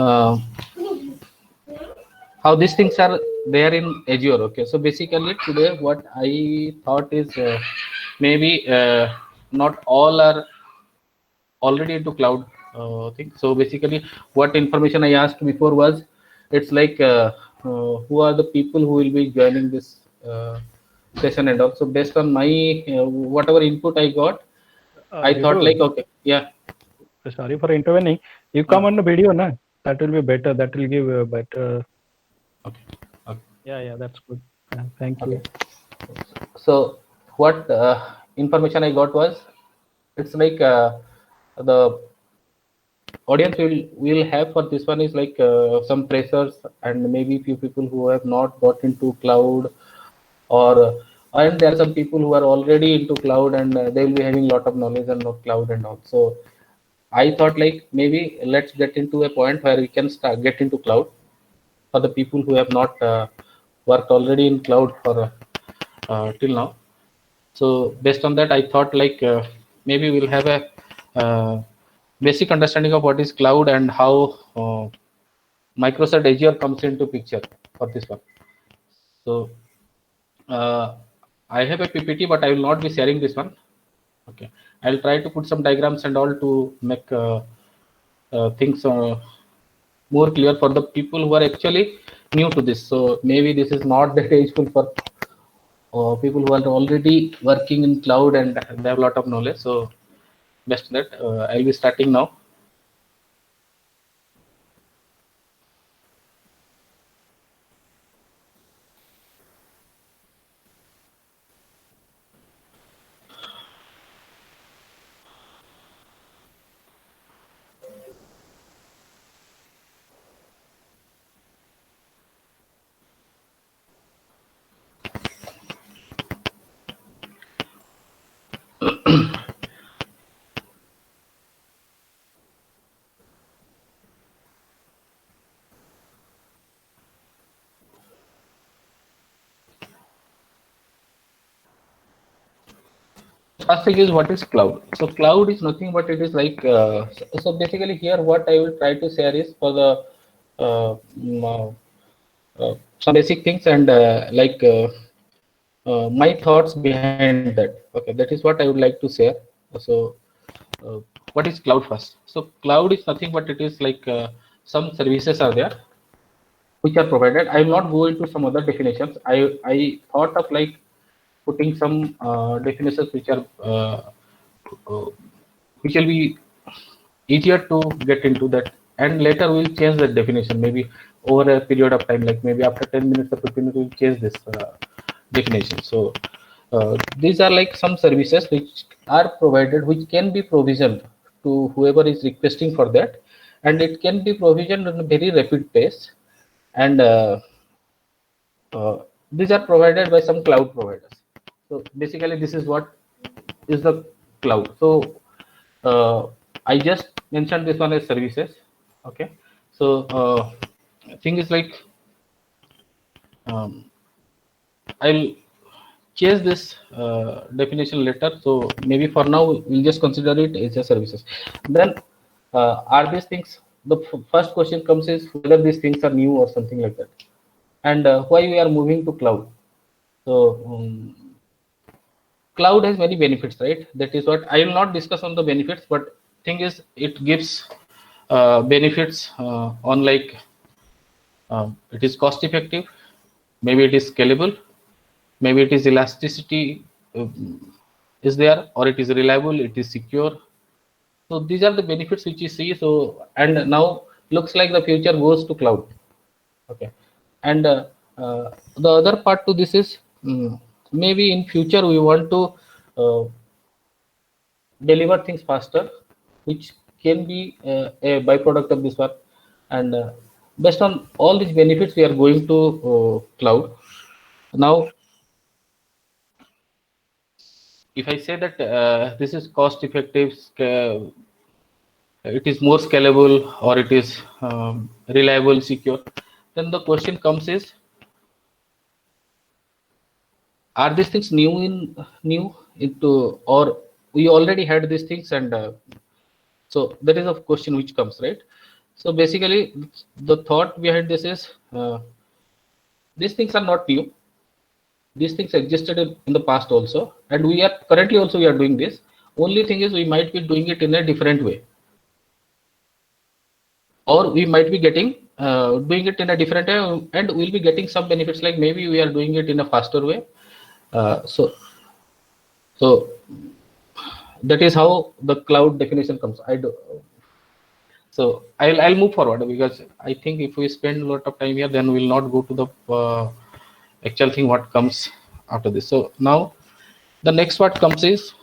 uh, how these things are there in Azure. Okay, so basically today what I thought is maybe not all are already into cloud thing. So basically, what information I asked before was, it's like who are the people who will be joining this session and all. So based on my whatever input I got, I thought Ribhu, like, okay, yeah. sorry for intervening. You come on the video, na? That will be better. That will give a better. Okay, okay, Yeah, that's good. Thank okay. you. So what information I got was, it's like the audience will have for this one is like some pressers and maybe few people who have not got into cloud, or and there are some people who are already into cloud, and they will be having a lot of knowledge and not cloud and all. So I thought like maybe let's get into a point where we can start get into cloud for the people who have not worked already in cloud for till now. So based on that, I thought like maybe we'll have a uh, basic understanding of what is cloud and how Microsoft Azure comes into picture for this one. So uh, I have a PPT, but I will not be sharing this one. Okay, I'll try to put some diagrams and all to make things more clear for the people who are actually new to this. So maybe this is not that useful for people who are already working in cloud and they have a lot of knowledge. So best that I'll be starting now. First thing is, what is cloud? So cloud is nothing but it is like so basically here what I will try to share is for the some basic things and like my thoughts behind that. Okay, that is what I would like to share. So uh, what is cloud first? So cloud is nothing but it is like some services are there which are provided. I will not go into some other definitions. I thought of like putting some definitions which are uh, which will be easier to get into that, and later we'll change the definition maybe over a period of time, like maybe after 10 minutes or 15 minutes we'll change this definition. So these are like some services which are provided, which can be provisioned to whoever is requesting for that, and it can be provisioned in a very rapid pace, and uh, these are provided by some cloud providers. So basically this is what is the cloud. So uh, I just mentioned this one as services. Okay, so thing is like um, I'll change this definition later. So maybe for now we'll just consider it as a services. Then are these things, the first question comes is whether these things are new or something like that, and why we are moving to cloud. So cloud has many benefits, right? That is what I will not discuss on the benefits, but thing is it gives benefits on like it is cost effective, maybe it is scalable, maybe it is elasticity is there, or it is reliable, it is secure. So these are the benefits which you see. So and now looks like the future goes to cloud. Okay, and the other part to this is maybe in future we want to uh, deliver things faster, which can be a byproduct of this one. And based on all these benefits, we are going to cloud. Now, if I say that this is cost effective, it is more scalable, or it is reliable, secure, then the question comes is, are these things new into, or we already had these things, and so that is a question which comes, right? So basically, the thought behind this is these things are not new. These things existed in the past also, and we are currently also we are doing this. Only thing is we might be doing it in a different way, or we might be getting doing it in a different way, and we'll be getting some benefits. Like maybe we are doing it in a faster way. So that is how the cloud definition comes. I do. So I'll move forward, because I think if we spend a lot of time here, then we'll not go to the actual thing what comes after this. So now the next what comes is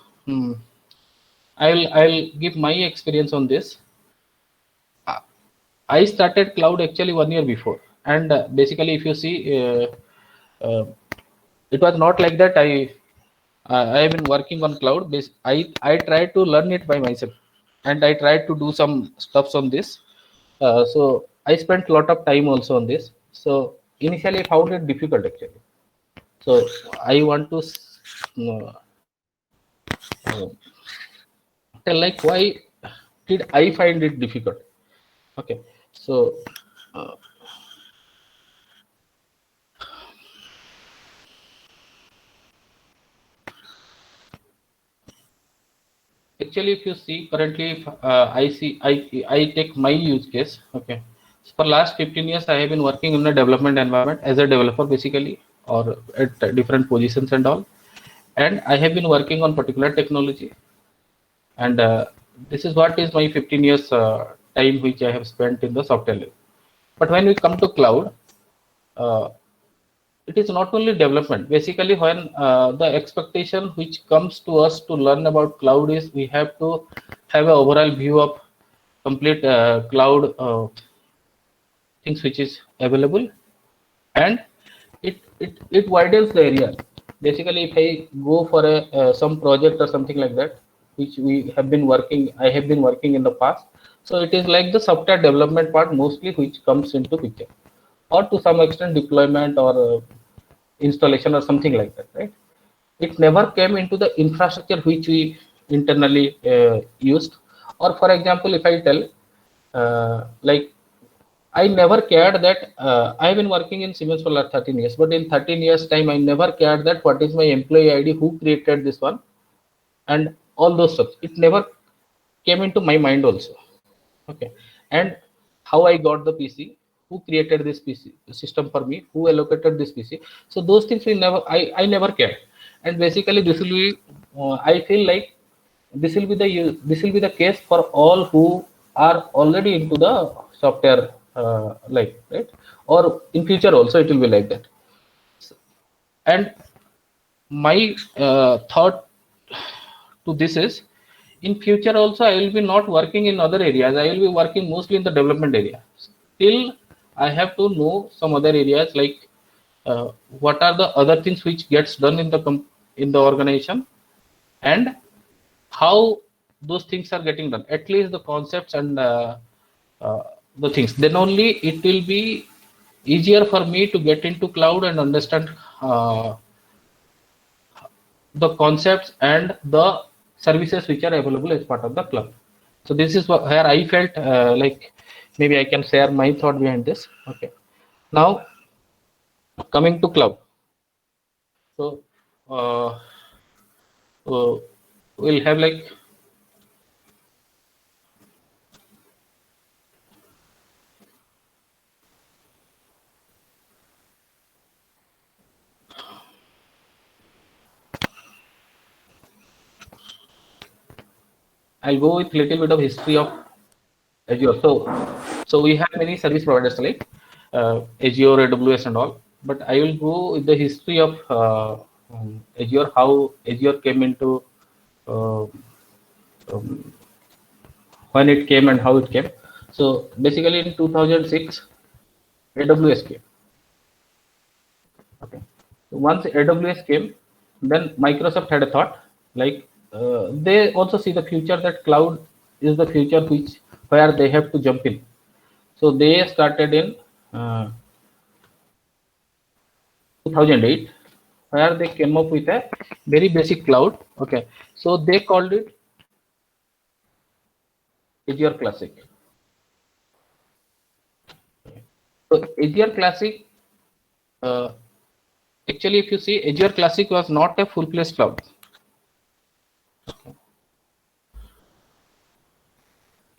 I'll give my experience on this. I started cloud actually 1 year before, and basically if you see, it was not like that. I have been working on cloud base. I tried to learn it by myself, and I tried to do some stuffs on this. So I spent a lot of time also on this. So initially I found it difficult actually. So I want to uh, tell like why did I find it difficult. Okay, so actually if you see currently, I take my use case. Okay, so for last 15 years I have been working in a development environment as a developer basically, or at different positions and all, and I have been working on particular technology, and this is what is my 15 years time which I have spent in the software level. But when we come to cloud, uh, it is not only development. Basically, when the expectation which comes to us to learn about cloud is we have to have an overall view of complete cloud things which is available, and it widens the area. Basically, if I go for a some project or something like that, which I have been working in the past. So it is like the software development part mostly which comes into picture, or to some extent deployment or installation or something like that, right? It never came into the infrastructure which we internally used. Or for example, if I tell, like I never cared that I've been working in Siemens for last 13 years, but in 13 years time I never cared that what is my employee ID, who created this one, and all those stuff. It never came into my mind also. Okay, and how I got the PC, who created this PC system for me, who allocated this PC. So those things we never, I never cared. And basically this will be I feel like this will be the case for all who are already into the software life, right? Or in future also it will be like that. And my thought to this is, in future also I will be not working in other areas. I will be working mostly in the development area. Still I have to know some other areas, like what are the other things which gets done in the organization, and how those things are getting done, at least the concepts and uh, the things. Then only it will be easier for me to get into cloud and understand the concepts and the services which are available as part of the cloud. So this is where I felt like maybe I can share my thought behind this. Okay, now coming to cloud. So uh, we'll have like I'll go with little bit of history of Azure. So we have many service providers like Azure, AWS, and all. But I will go with the history of Azure, how Azure came into uh, when it came and how it came. So basically, in 2006, AWS came. Okay. So once AWS came, then Microsoft had a thought, like they also see the future, that cloud is the future which where they have to jump in. So they started in 2008, where they came up with a very basic cloud. Okay, so they called it Azure Classic. So Azure Classic, actually, if you see, Azure Classic was not a full-fledged cloud.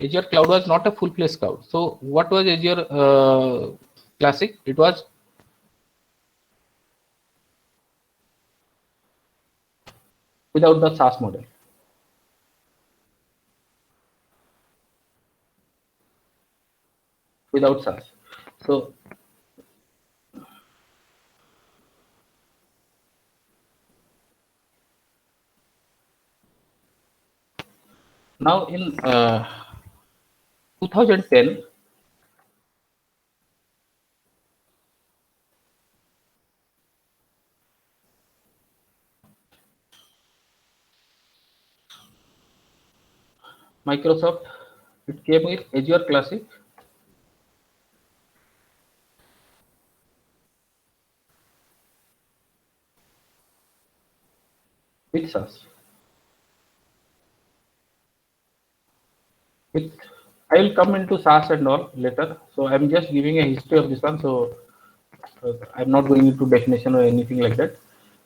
Azure Cloud was not a full-fledged cloud. So what was Azure Classic? It was without the SaaS model. Without SaaS. So now in 2010, Microsoft, it came with Azure Classic, with SaaS. With, I will come into SaaS and all later. So I'm just giving a history of this one. So I'm not going into definition or anything like that.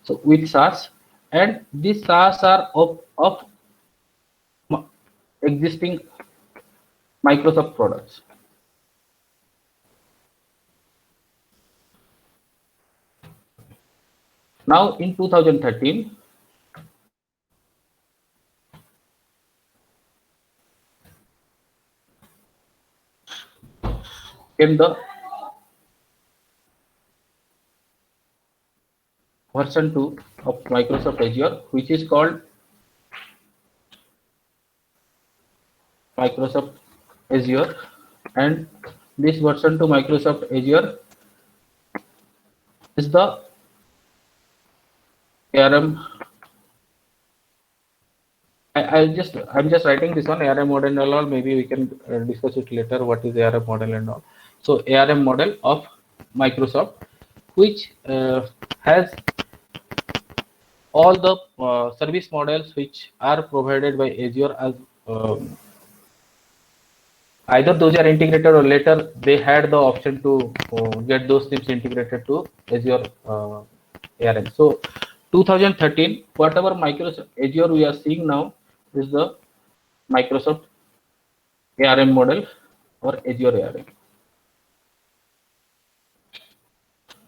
So with SaaS, and these SaaS are of existing Microsoft products. Now in 2013, came the version 2 of Microsoft Azure, which is called Microsoft Azure, and this version 2 Microsoft Azure is the ARM. I'm just writing this one ARM model and all. Maybe we can discuss it later. What is ARM model and all? So ARM model of Microsoft, which has all the service models which are provided by Azure as either those are integrated or later they had the option to get those things integrated to Azure ARM. So 2013, whatever Microsoft Azure we are seeing now is the Microsoft ARM model or Azure ARM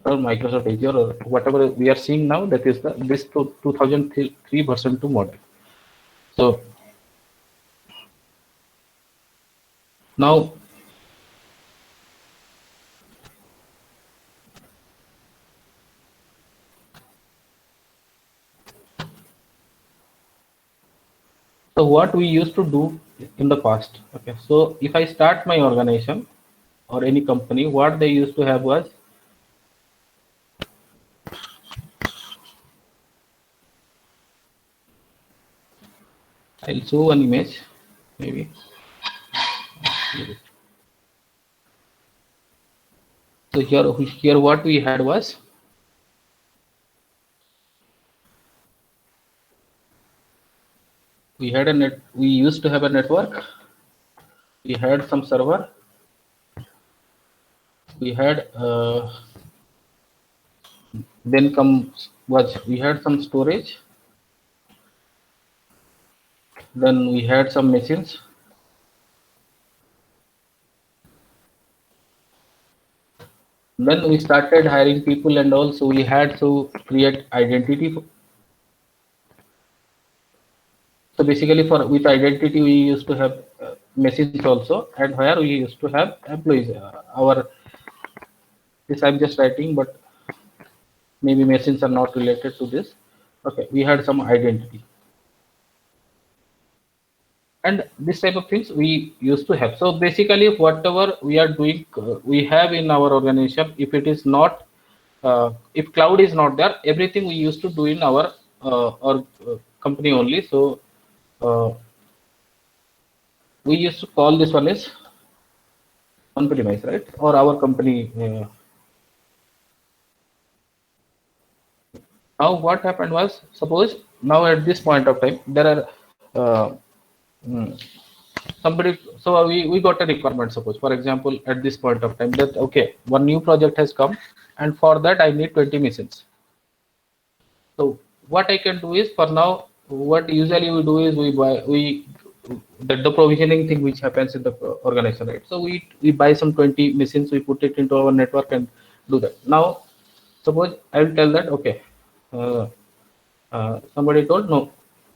or Microsoft Azure or whatever we are seeing now, that is this 2003 version 2 model. So now so what we used to do in the past, okay, so if I start my organization or any company, what they used to have was I'll show an image maybe. So here what we had was we used to have a network, we had some server, we had we had some storage, then we had some machines, then we started hiring people, and also we had to create identity. So basically with identity we used to have machines also, and where we used to have employees. This I'm just writing, but maybe machines are not related to this. Okay, we had some identity. And this type of things we used to have. So basically whatever we are doing, we have in our organization, if it is not, if cloud is not there, everything we used to do in our company only. So we used to call this one as on-premise, right? Or our company. Now what happened was, suppose now at this point of time, there are somebody, so we got a requirement, suppose for example at this point of time, that okay, one new project has come and for that I need 20 machines. So what I can do is, for now, what usually we do is the provisioning thing which happens in the organization, right? So we buy some 20 machines, we put it into our network and do that. Now suppose I will tell that okay, uh, somebody told no,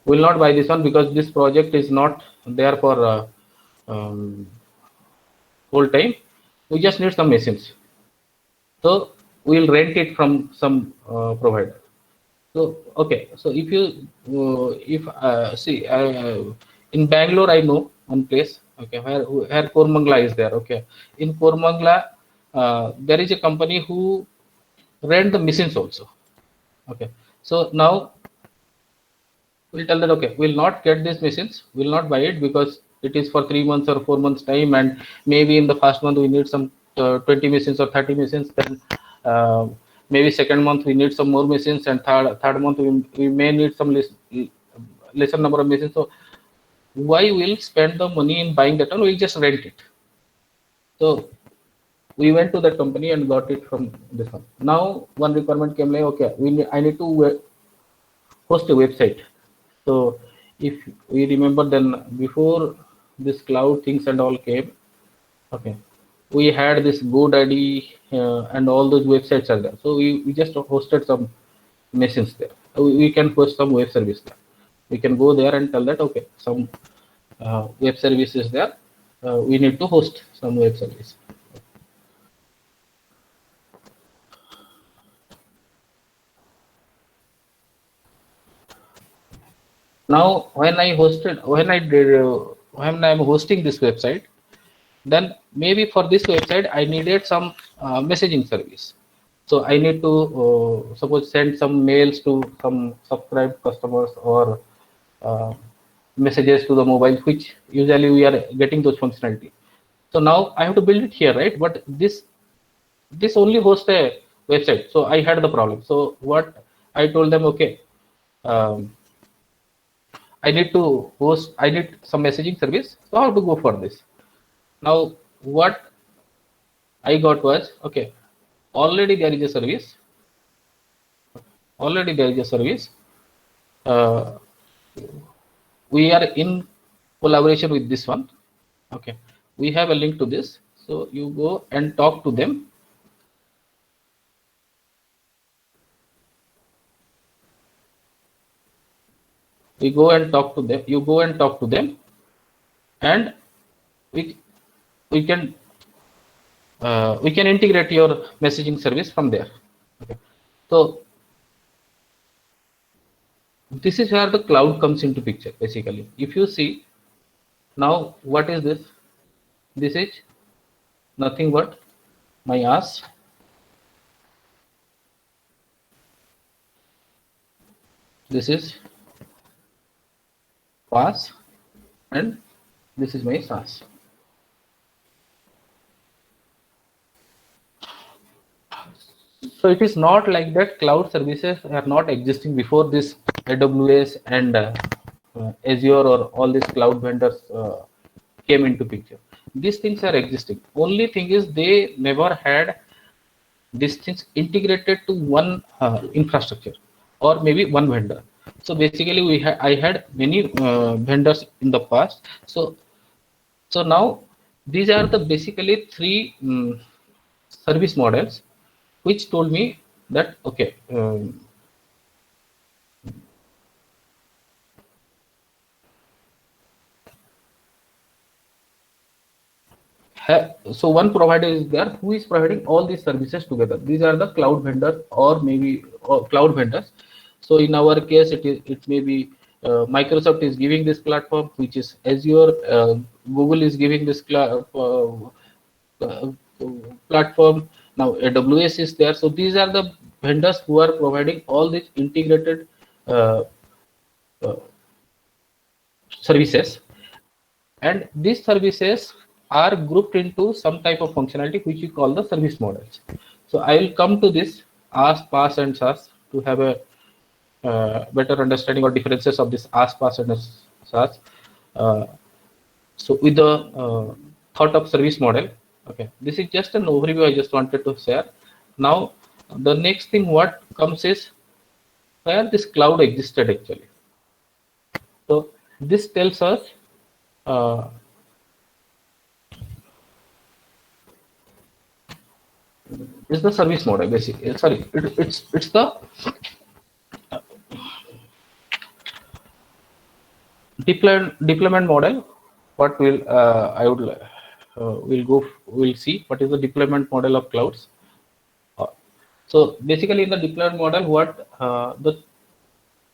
we will not buy this one because this project is not there for whole time. We just need some machines, so we will rent it from some provider. So okay, so if you if see in Bangalore, I know one place, okay, where Kormangla is there. Okay, in Kormangla, there is a company who rent the machines also. Okay, so now we'll tell that okay, we'll not get these machines, we'll not buy it because it is for 3 months or 4 months time, and maybe in the first month we need some 20 machines or 30 machines, then maybe second month we need some more machines, and third month we may need some lesser number of machines. So why will spend the money in buying that one? We'll just rent it. So we went to that company and got it from this one. Now one requirement came like okay, I need to host a website. So if we remember, then before this cloud things and all came, okay, we had this GoDaddy and all those websites are there. So we just hosted some machines there. We can host some web service there. We can go there and tell that okay, some web service is there. We need to host some web service. Now when I'm hosting this website, then maybe for this website I needed some messaging service. So I need to suppose send some mails to some subscribed customers, or messages to the mobile, which usually we are getting those functionality. So now I have to build it here, right? But this only hosts a website. So I had the problem. So what I told them, okay, I need some messaging service. So how to go for this? Now what I got was okay, already there is a service. We are in collaboration with this one. Okay, we have a link to this. So you go and talk to them. You go and talk to them, and we can integrate your messaging service from there. Okay. So this is where the cloud comes into picture. Basically, if you see now, what is this? This is nothing but my ass. This is PaaS, and this is my SaaS. So it is not like that cloud services are not existing before this AWS and Azure or all these cloud vendors came into picture. These things are existing. Only thing is they never had these things integrated to one infrastructure or maybe one vendor. So basically I had many vendors in the past. So now these are the basically three service models which told me that okay, so one provider is there who is providing all these services together. These are the cloud vendors or maybe cloud vendors. So in our case, it may be Microsoft is giving this platform, which is Azure. Google is giving this platform. Now AWS is there. So these are the vendors who are providing all these integrated services, and these services are grouped into some type of functionality which we call the service models. So I will come to this IaaS, PaaS, and SaaS to have a better understanding or differences of this IaaS, PaaS, and SaaS. So with the thought of service model, okay, this is just an overview I just wanted to share. Now the next thing what comes is where this cloud existed actually. So this tells us is the service model basically. Sorry, it's the deployment model. What will I would we'll see what is the deployment model of clouds. So basically in the deployment model, what the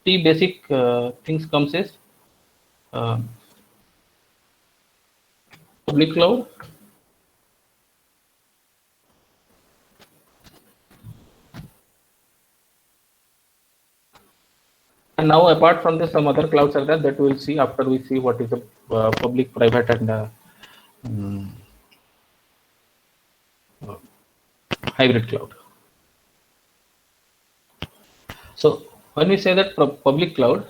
three basic things comes is public cloud, and now apart from this, some other clouds are there that we'll see after we see what is the public, private, and hybrid cloud. So when we say that public cloud,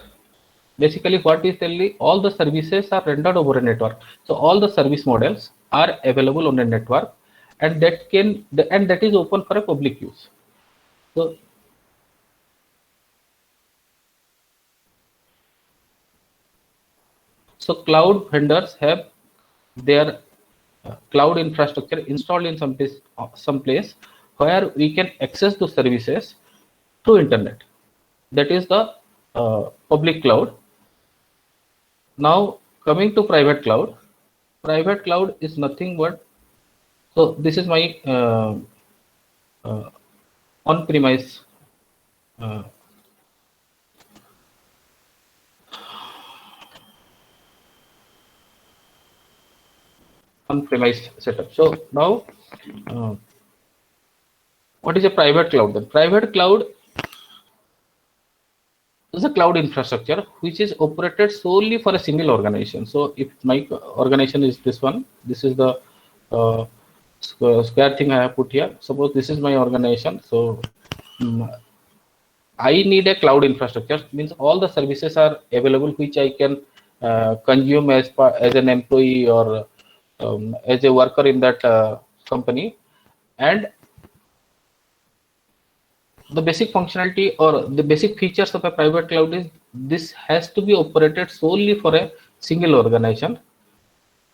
basically what is telling all the services are rendered over a network. So all the service models are available on a network, and that is open for a public use. So cloud vendors have their cloud infrastructure installed in some place where we can access the services through internet. That is the public cloud. Now coming to private cloud. Private cloud is nothing but, so this is my on-premise on-premise setup. So now what is a private cloud then? Private cloud is a cloud infrastructure which is operated solely for a single organization. So if my organization is this one, this is the square thing I have put here. Suppose this is my organization. So I need a cloud infrastructure, means all the services are available which I can consume as an employee or as a worker in that company. And the basic functionality or the basic features of a private cloud is this has to be operated solely for a single organization,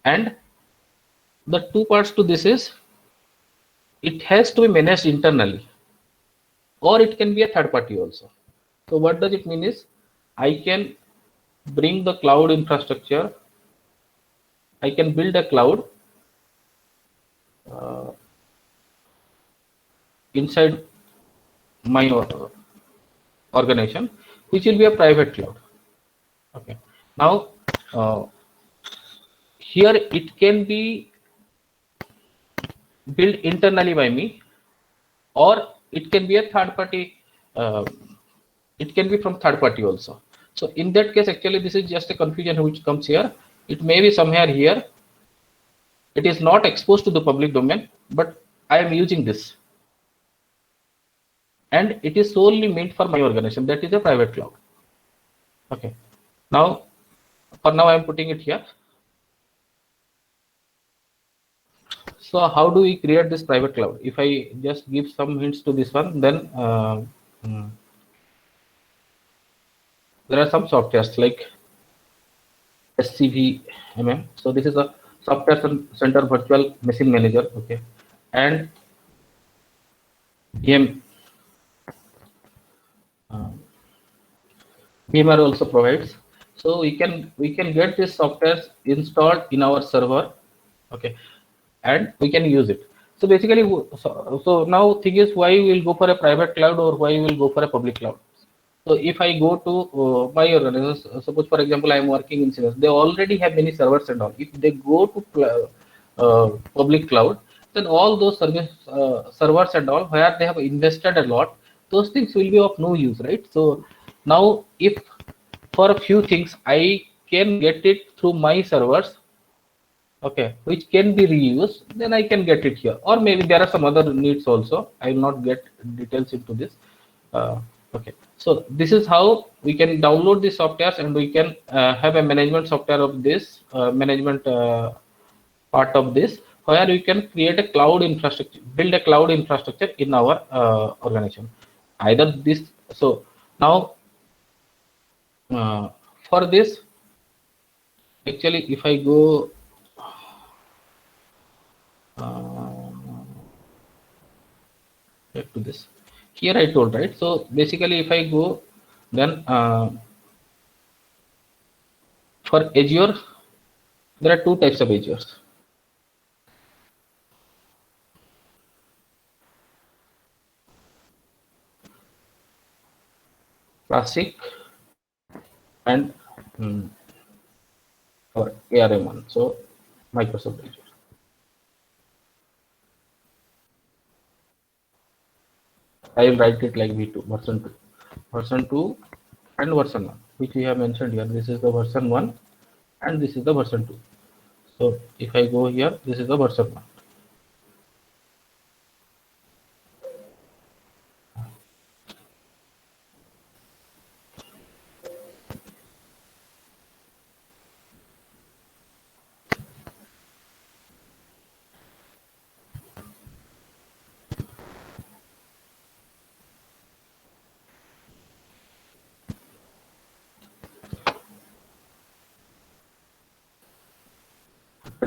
and the two parts to this is it has to be managed internally, or it can be a third party also. So what does it mean is I can bring the cloud infrastructure, I can build a cloud inside my organization, which will be a private cloud. Okay. Now here it can be built internally by me, or it can be a third party. It can be from third party also. So in that case, actually, this is just a confusion which comes here. It may be somewhere here. It is not exposed to the public domain, but I am using this, and it is solely meant for my organization. That is a private cloud. Okay. Now, for now, I am putting it here. So how do we create this private cloud? If I just give some hints to this one, then there are some softwares like SCVMM. So this is a software center virtual machine manager. Okay, and VMware also provides. So we can get this software installed in our server. Okay, and we can use it. So basically, so now thing is why we will go for a private cloud or why we will go for a public cloud. So if I go to my organization, suppose for example I am working in Siemens, they already have many servers and all. If they go to public cloud, then all those servers and all where they have invested a lot, those things will be of no use, right? So now if for a few things I can get it through my servers, okay, which can be reused, then I can get it here. Or maybe there are some other needs also. I will not get details into this. Okay, so this is how we can download the softwares, and we can have a management software of this management part of this, where we can create a cloud infrastructure, build a cloud infrastructure in our organization. Either this, so now for this, actually, if I go back to this, here I told, right? So basically, if I go, then for Azure, there are two types of Azure. Classic and or ARM1. So Microsoft Azure. I will write it like V2, version 2 and version 1, which we have mentioned here. This is the version 1 and this is the version 2. So if I go here, this is the version 1.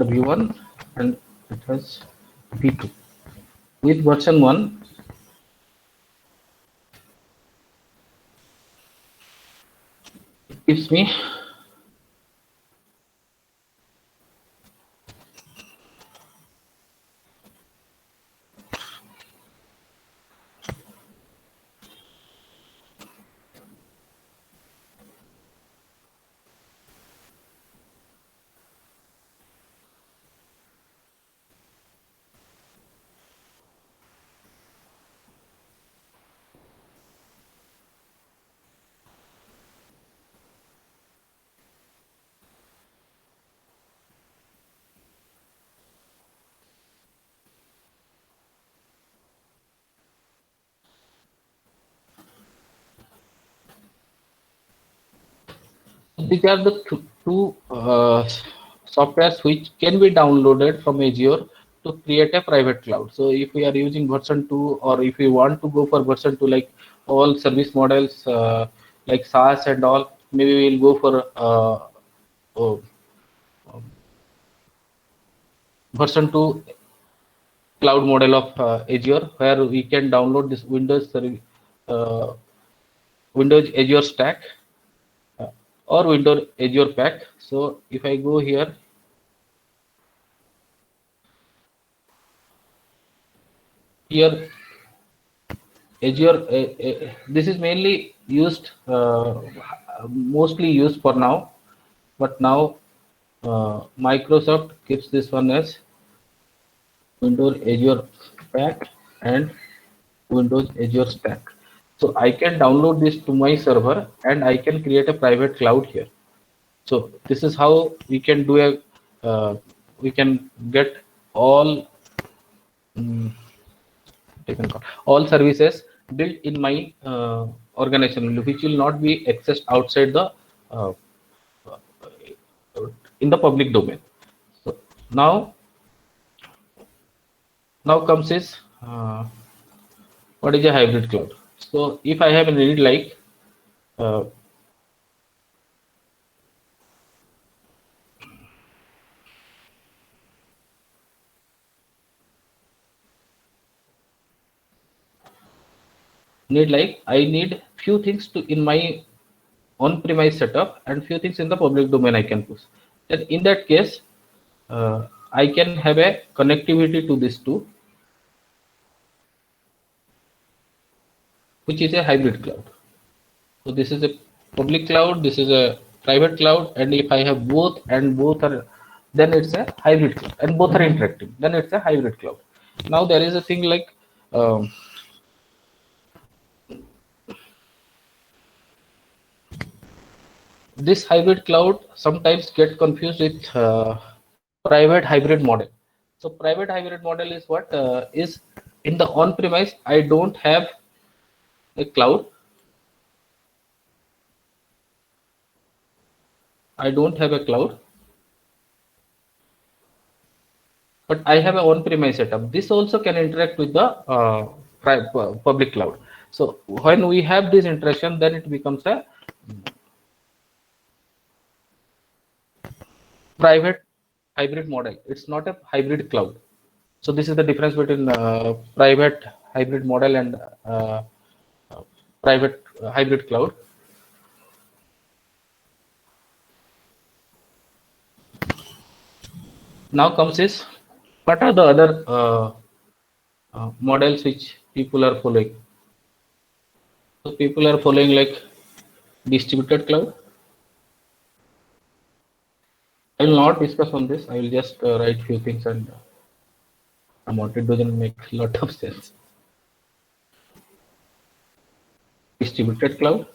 V1 and it has V2. With version 1, it gives me these are the two softwares which can be downloaded from Azure to create a private cloud. So if we are using version 2, or if we want to go for version 2, like all service models like SaaS and all, maybe we'll go for oh, version 2 cloud model of Azure, where we can download this Windows Azure Stack or Windows Azure Pack. So if I go here, Azure, this is mainly used, mostly used for now, but now Microsoft keeps this one as Windows Azure Pack and Windows Azure Stack. So I can download this to my server and I can create a private cloud here. So this is how we can do a, we can get all all services built in my organization, which will not be accessed outside the in the public domain. So now comes is what is a hybrid cloud. So if I have a need like I need few things to in my on-premise setup and few things in the public domain I can push. Then in that case, I can have a connectivity to these two, which is a hybrid cloud. So this is a public cloud, this is a private cloud, and if I have both and both are, then it's a hybrid cloud, and both are interacting, then it's a hybrid cloud. Now there is a thing like this hybrid cloud sometimes get confused with private hybrid model. So private hybrid model is what is in the on-premise. I don't have a cloud, I don't have a cloud, but I have a on-premise setup. This also can interact with the public cloud. So when we have this interaction, then it becomes a private hybrid model. It's not a hybrid cloud. So this is the difference between private hybrid model and private hybrid cloud. Now comes is, what are the other models which people are following? So people are following like distributed cloud. I will not discuss on this. I will just write few things and what it doesn't make a lot of sense. Distributed cloud.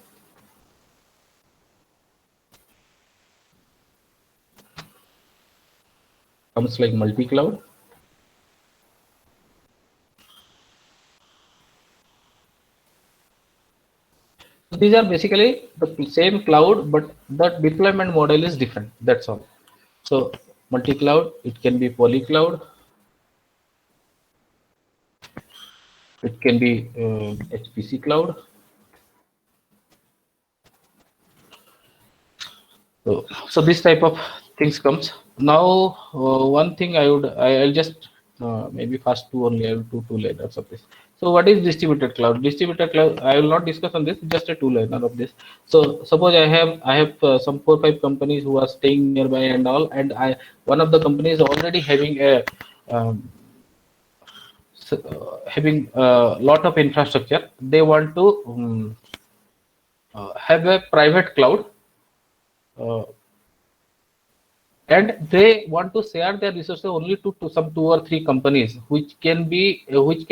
Comes like multi-cloud. These are basically the same cloud, but the deployment model is different. That's all. So multi-cloud, it can be poly-cloud, it can be HPC cloud. So this type of things comes. Now one thing I'll just maybe first two only. I will do two liners of this. So what is distributed cloud? Distributed cloud, I will not discuss on this. Just a two liner of this. So suppose I have some 4-5 companies who are staying nearby and all, and one of the companies already having a having a lot of infrastructure. They want to have a private cloud. And they want to share their resources only to some 2 or 3 companies which can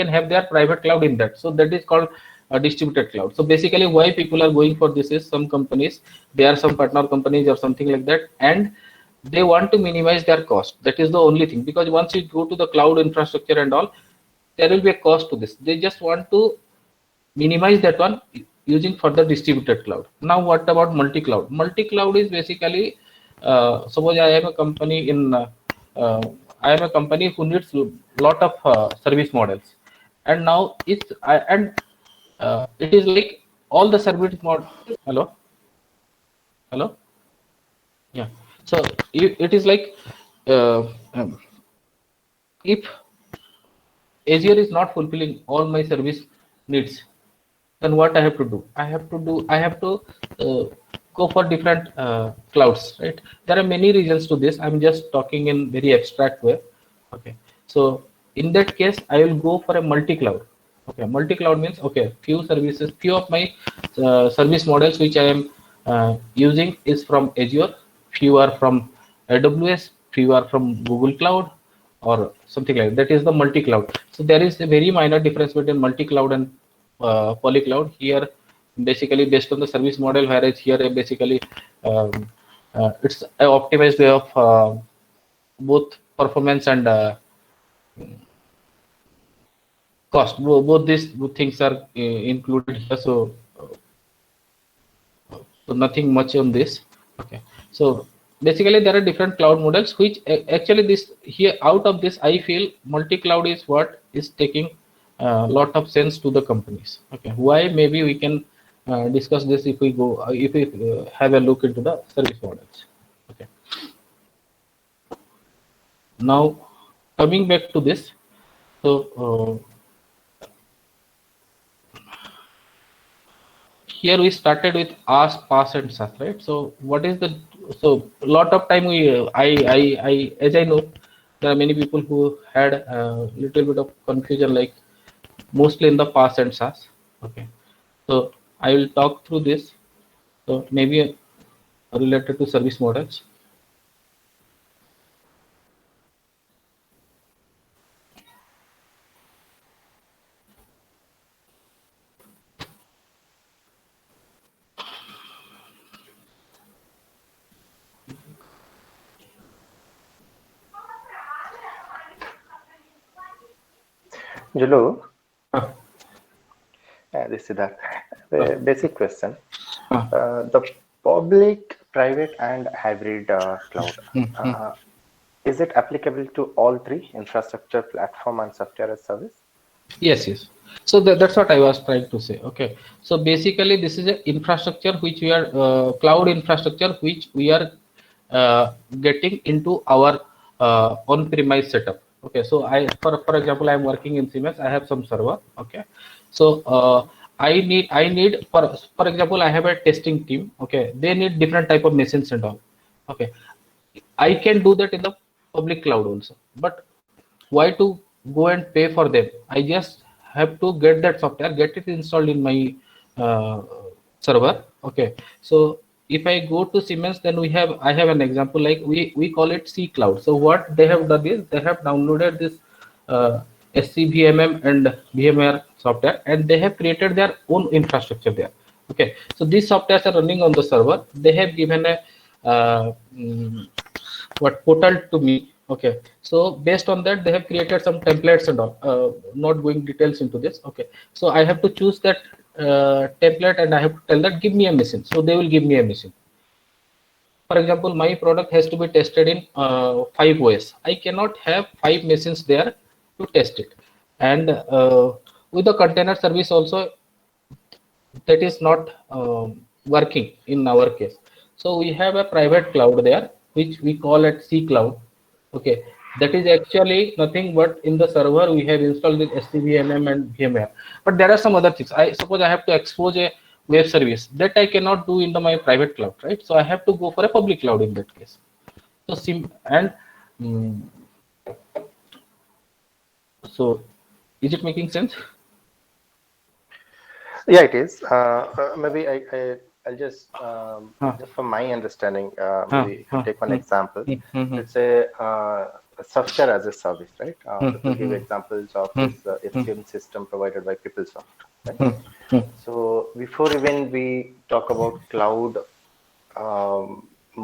have their private cloud in that. So that is called a distributed cloud. So basically why people are going for this is, some companies, they are some partner companies or something like that, and they want to minimize their cost. That is the only thing, because once you go to the cloud infrastructure and all, there will be a cost to this. They just want to minimize that one using further distributed cloud. Now what about multi-cloud? Multi-cloud is basically, suppose I am a company who needs a lot of service models, and now it is like all the service model. Hello. Yeah. So it is like, if Azure is not fulfilling all my service needs, then what I have to do? I have to go for different clouds, right? There are many reasons to this. I'm just talking in very abstract way. Okay. So in that case, I will go for a multi-cloud. Okay. Multi-cloud means, okay, few of my service models which I am using is from Azure, few are from AWS, few are from Google Cloud, or something like that. That is the multi-cloud. So there is a very minor difference between multi-cloud and poly-cloud. Here basically based on the service model, whereas here basically it's an optimized way of both performance and cost. Both these things are included here, so nothing much on this. Okay. So basically there are different cloud models, which actually this here, out of this I feel multi-cloud is what is taking a lot of sense to the companies. Okay. Why? Maybe we can discuss this if we go if we have a look into the service models. Okay. Now coming back to this, so here we started with ask, pass, and SAS, right? So what is the, so a lot of time I as I know, there are many people who had a little bit of confusion, like mostly in the pass and SAS. Okay. So I will talk through this. So maybe related to service models. Julu, this is Siddharth. The basic question. The public private and hybrid cloud. Mhm. Is it applicable to all three, infrastructure, platform, and software as service? Yes, yes. So that's what I was trying to say. Okay. So basically, this is an infrastructure which we are cloud infrastructure which we are getting into our on-premise setup. Okay. So for example, I am working in Siemens. I have some server. Okay. So I need for example, I have a testing team. Okay. They need different type of machines and all. Okay. I can do that in the public cloud also, but why to go and pay for them? I just have to get that software, get it installed in my uh, server. Okay. So if I go to Siemens, then I have an example, like we call it C Cloud. So what they have done is they have downloaded this uh, SCVMM and VMware software, and they have created their own infrastructure there. Okay. So these softwares are running on the server. They have given a uh, mm, what portal to me. Okay. So based on that, they have created some templates and all. Not going details into this. Okay. So I have to choose that template, and I have to tell that give me a machine. So they will give me a machine. For example, my product has to be tested in 5 OS. I cannot have 5 machines there to test it. And with the container service also, that is not working in our case. So we have a private cloud there, which we call it C Cloud. Okay, that is actually nothing but in the server we have installed with SCVMM and VMware. But there are some other things. I suppose I have to expose a web service that I cannot do in my private cloud, right? So I have to go for a public cloud in that case. So mm, so is it making sense? Yeah, it is. Maybe I'll just Huh. just from my understanding, Huh. maybe if you Huh. take one example, Mhm. let's say software as a service, right? People give Mhm. examples of this HCM system provided by PeopleSoft, right? Mhm. So before even we talk about cloud,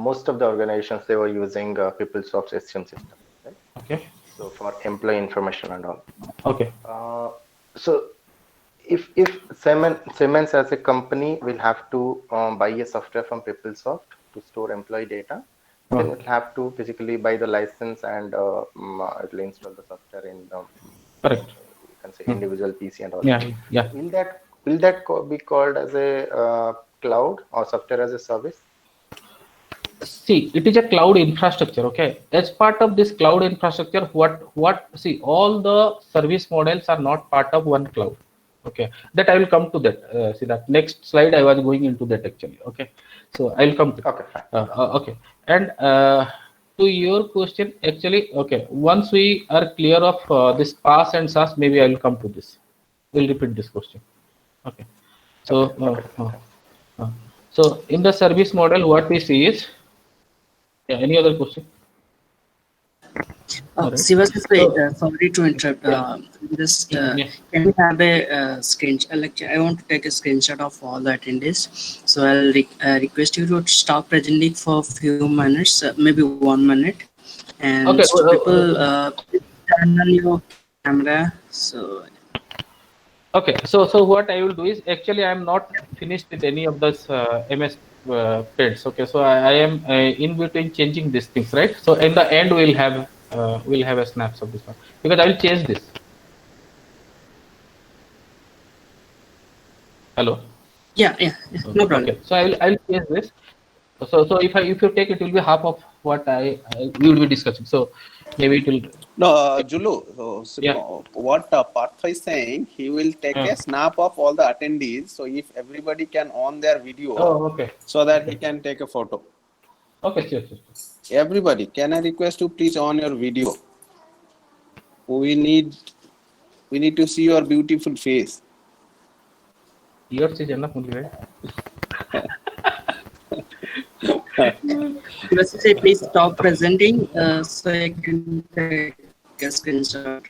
most of the organizations, they were using PeopleSoft's HCM system, right? Okay. So for employee information and all. Okay. So if Siemens as a company will have to buy a software from PeopleSoft to store employee data, then it will have to physically buy the license, and it will install the software in Correct. you can say individual PC and all. Yeah. Yeah. Will that be called as a cloud or software as a service? See, it is a cloud infrastructure. Okay. As part of this cloud infrastructure, see, all the service models are not part of one cloud. Okay. That I will come to that. See, that next slide I was going into that actually. Okay. So I will come to. Okay, fine. Okay. And to your question, actually, okay. Once we are clear of this PaaS and SaaS, maybe I will come to this. We'll repeat this question. Okay. So, Okay, so in the service model, what we see is, yeah, any other question? All right. Sivaswamy, So, sorry to interrupt. yeah. Just Yeah. can we have a screenshot? Like I want to take a screenshot of all the attendees. So I'll request you to stop presenting for a few minutes, maybe 1 minute, and Okay. so people please turn on your camera. So Okay. So what I will do is, actually I am not finished with any of this MS Paints. Okay. So I am in between changing these things, right? So in the end we'll have a snaps of this one, because I will change this. Hello. yeah, no problem. Okay. So I'll change this. So if you take it, will be half of what we will be discussing. So maybe it will. No, Julu, Yeah. what Partha is saying, he will take a snap of all the attendees. So if everybody can on their video, Oh, okay. so that he can take a photo. Okay, sure. Everybody, can I request you please on your video? We need to see your beautiful face. Yours is enough only, right? Sivaswamy, please stop presenting so I can take a screenshot.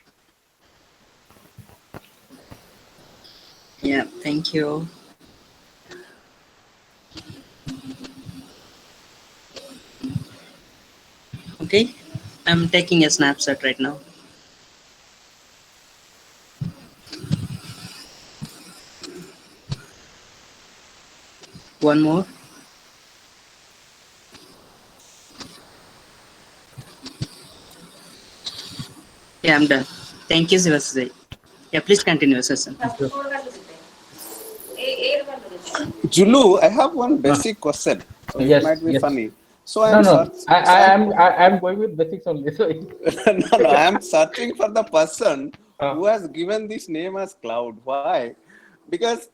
Yeah, thank you. Okay, I'm taking a snapshot right now. One more. I'm done. Thank you, Sivasai. Yeah, please continue, session. Julu, I have one basic question. So it Yes, might be yes. funny. So No, I'm no. searching. I'm going with basics only. So No, I am searching for the person Ah. who has given this name as cloud. Why? Because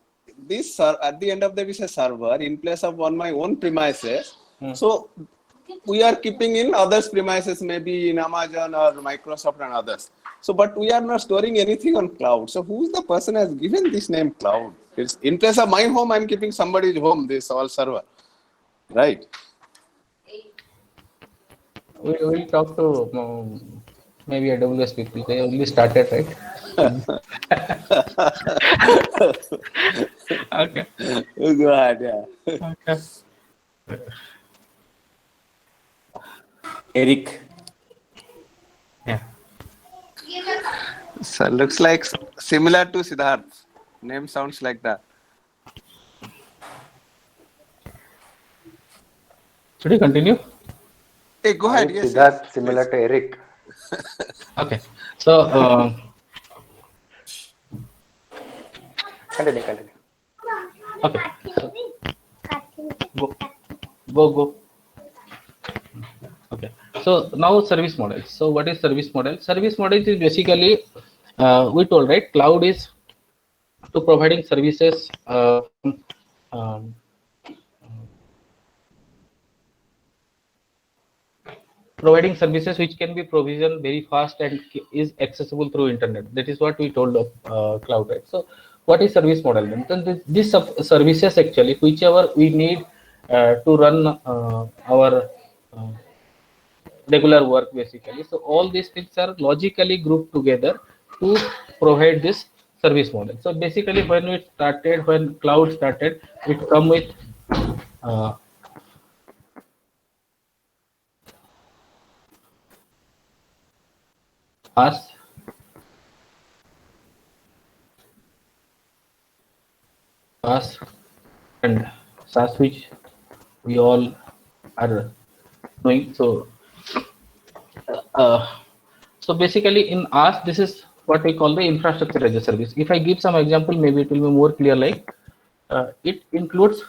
at the end of the day is a server in place of on my own premises. So we are keeping in others' premises, maybe in Amazon or Microsoft and others. So, but we are not storing anything on cloud. So, who is the person who has given this name cloud? It's in place of my home. I'm keeping somebody's home. This all server, right? we will talk to maybe AWS people. They only started, right? Okay. Go ahead, yeah. Okay. Eric. Yeah. So looks like similar to Siddharth. Name sounds like that. Should we continue? Hey, go ahead. Yes, Siddharth, yes, similar please. to Eric. Okay. So Continue. okay. Go. Okay. So now service models. So what is service model? Service models is basically we told, right? Cloud is to providing services um, providing services which can be provisioned very fast and is accessible through internet. That is what we told of cloud, right? So what is service model? Then this services actually whichever we need to run our regular work basically. So all these things are logically grouped together to provide this service model. So basically when cloud started, it come with uh, SaaS, and SaaS, which we all are knowing. So basically in us, this is what we call the infrastructure as a service. If I give some example, maybe it will be more clear. Like it includes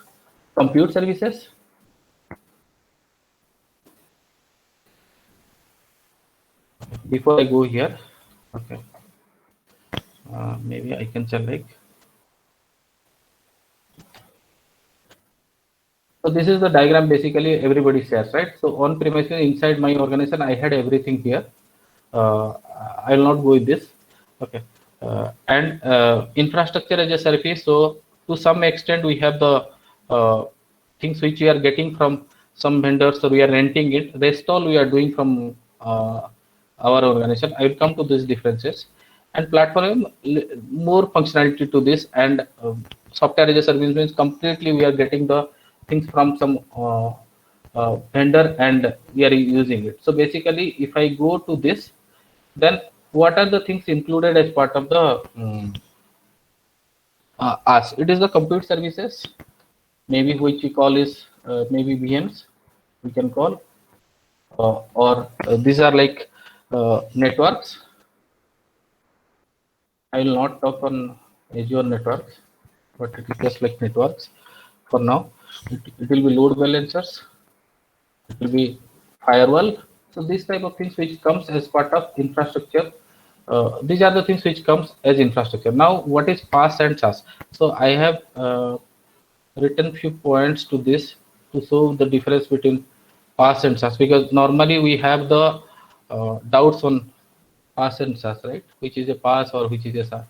compute services, before I go here. Okay, maybe I can tell like, so this is the diagram basically everybody shares, right? So on premises inside my organization, I had everything here. I will not go with this. Okay, and infrastructure as a service. So to some extent, we have the things which we are getting from some vendors, so we are renting it. Rest all we are doing from our organization. I will come to these differences. And platform, more functionality to this, and software as a service means completely we are getting the things from some vendor and we are using it. So basically, if I go to this, then what are the things included as part of the us? It is the compute services, maybe which we call is maybe VMs, we can call, or these are like networks. I will not talk on Azure networks, but it is just like networks for now. It will be load balancers, it will be firewall. So these type of things which comes as part of infrastructure. These are the things which comes as infrastructure. Now, what is PaaS and SaaS? So I have written few points to this to show the difference between PaaS and SaaS, because normally we have the doubts on PaaS and SaaS, right? Which is a PaaS or which is a SaaS?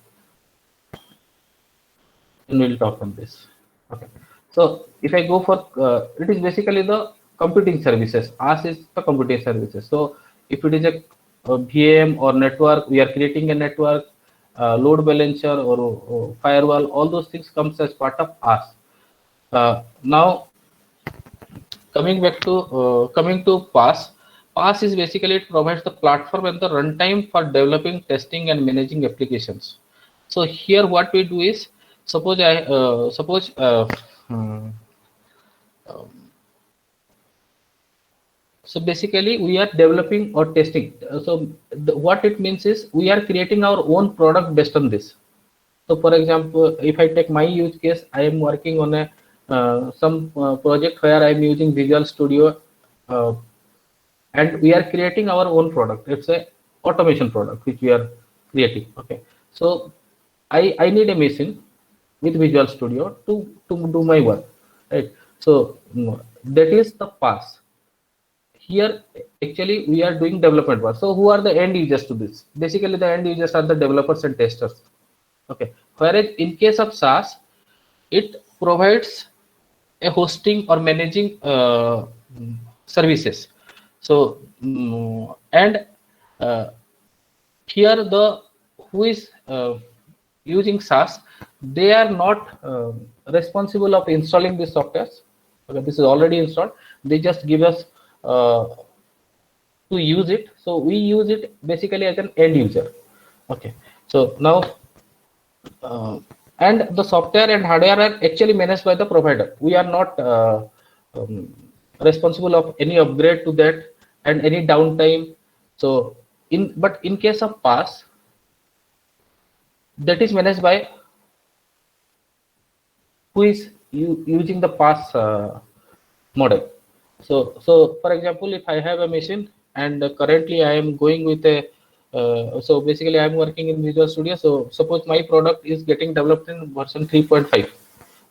And we'll talk on this. Okay. So if I go for, it is basically the computing services. PaaS is the computing services. So if it is a VM or network, we are creating a network, load balancer or firewall, all those things comes as part of PaaS. Now coming to PaaS. PaaS is basically, it provides the platform and the runtime for developing, testing, and managing applications. So here, what we do is, suppose So basically we are developing or testing. So what it means is we are creating our own product based on this. So for example, if I take my use case, I am working on a some project where I am using Visual Studio, and we are creating our own product. It's a automation product which we are creating. Okay, so I need a machine with Visual Studio to do my work, right? So that is the pass. Here actually we are doing development work. So who are the end users to this? Basically the end users are the developers and testers. Okay, whereas in case of SaaS, it provides a hosting or managing services. So and here the who is using SaaS, they are not responsible of installing this software. Okay, this is already installed. They just give us to use it. So we use it basically as an end user. Okay, so now and the software and hardware are actually managed by the provider. We are not responsible of any upgrade to that and any downtime. So in case of PaaS, that is managed by who is using the PaaS model. So for example, if I have a machine and currently I am going with a so basically I'm working in Visual Studio. So suppose my product is getting developed in version 3.5.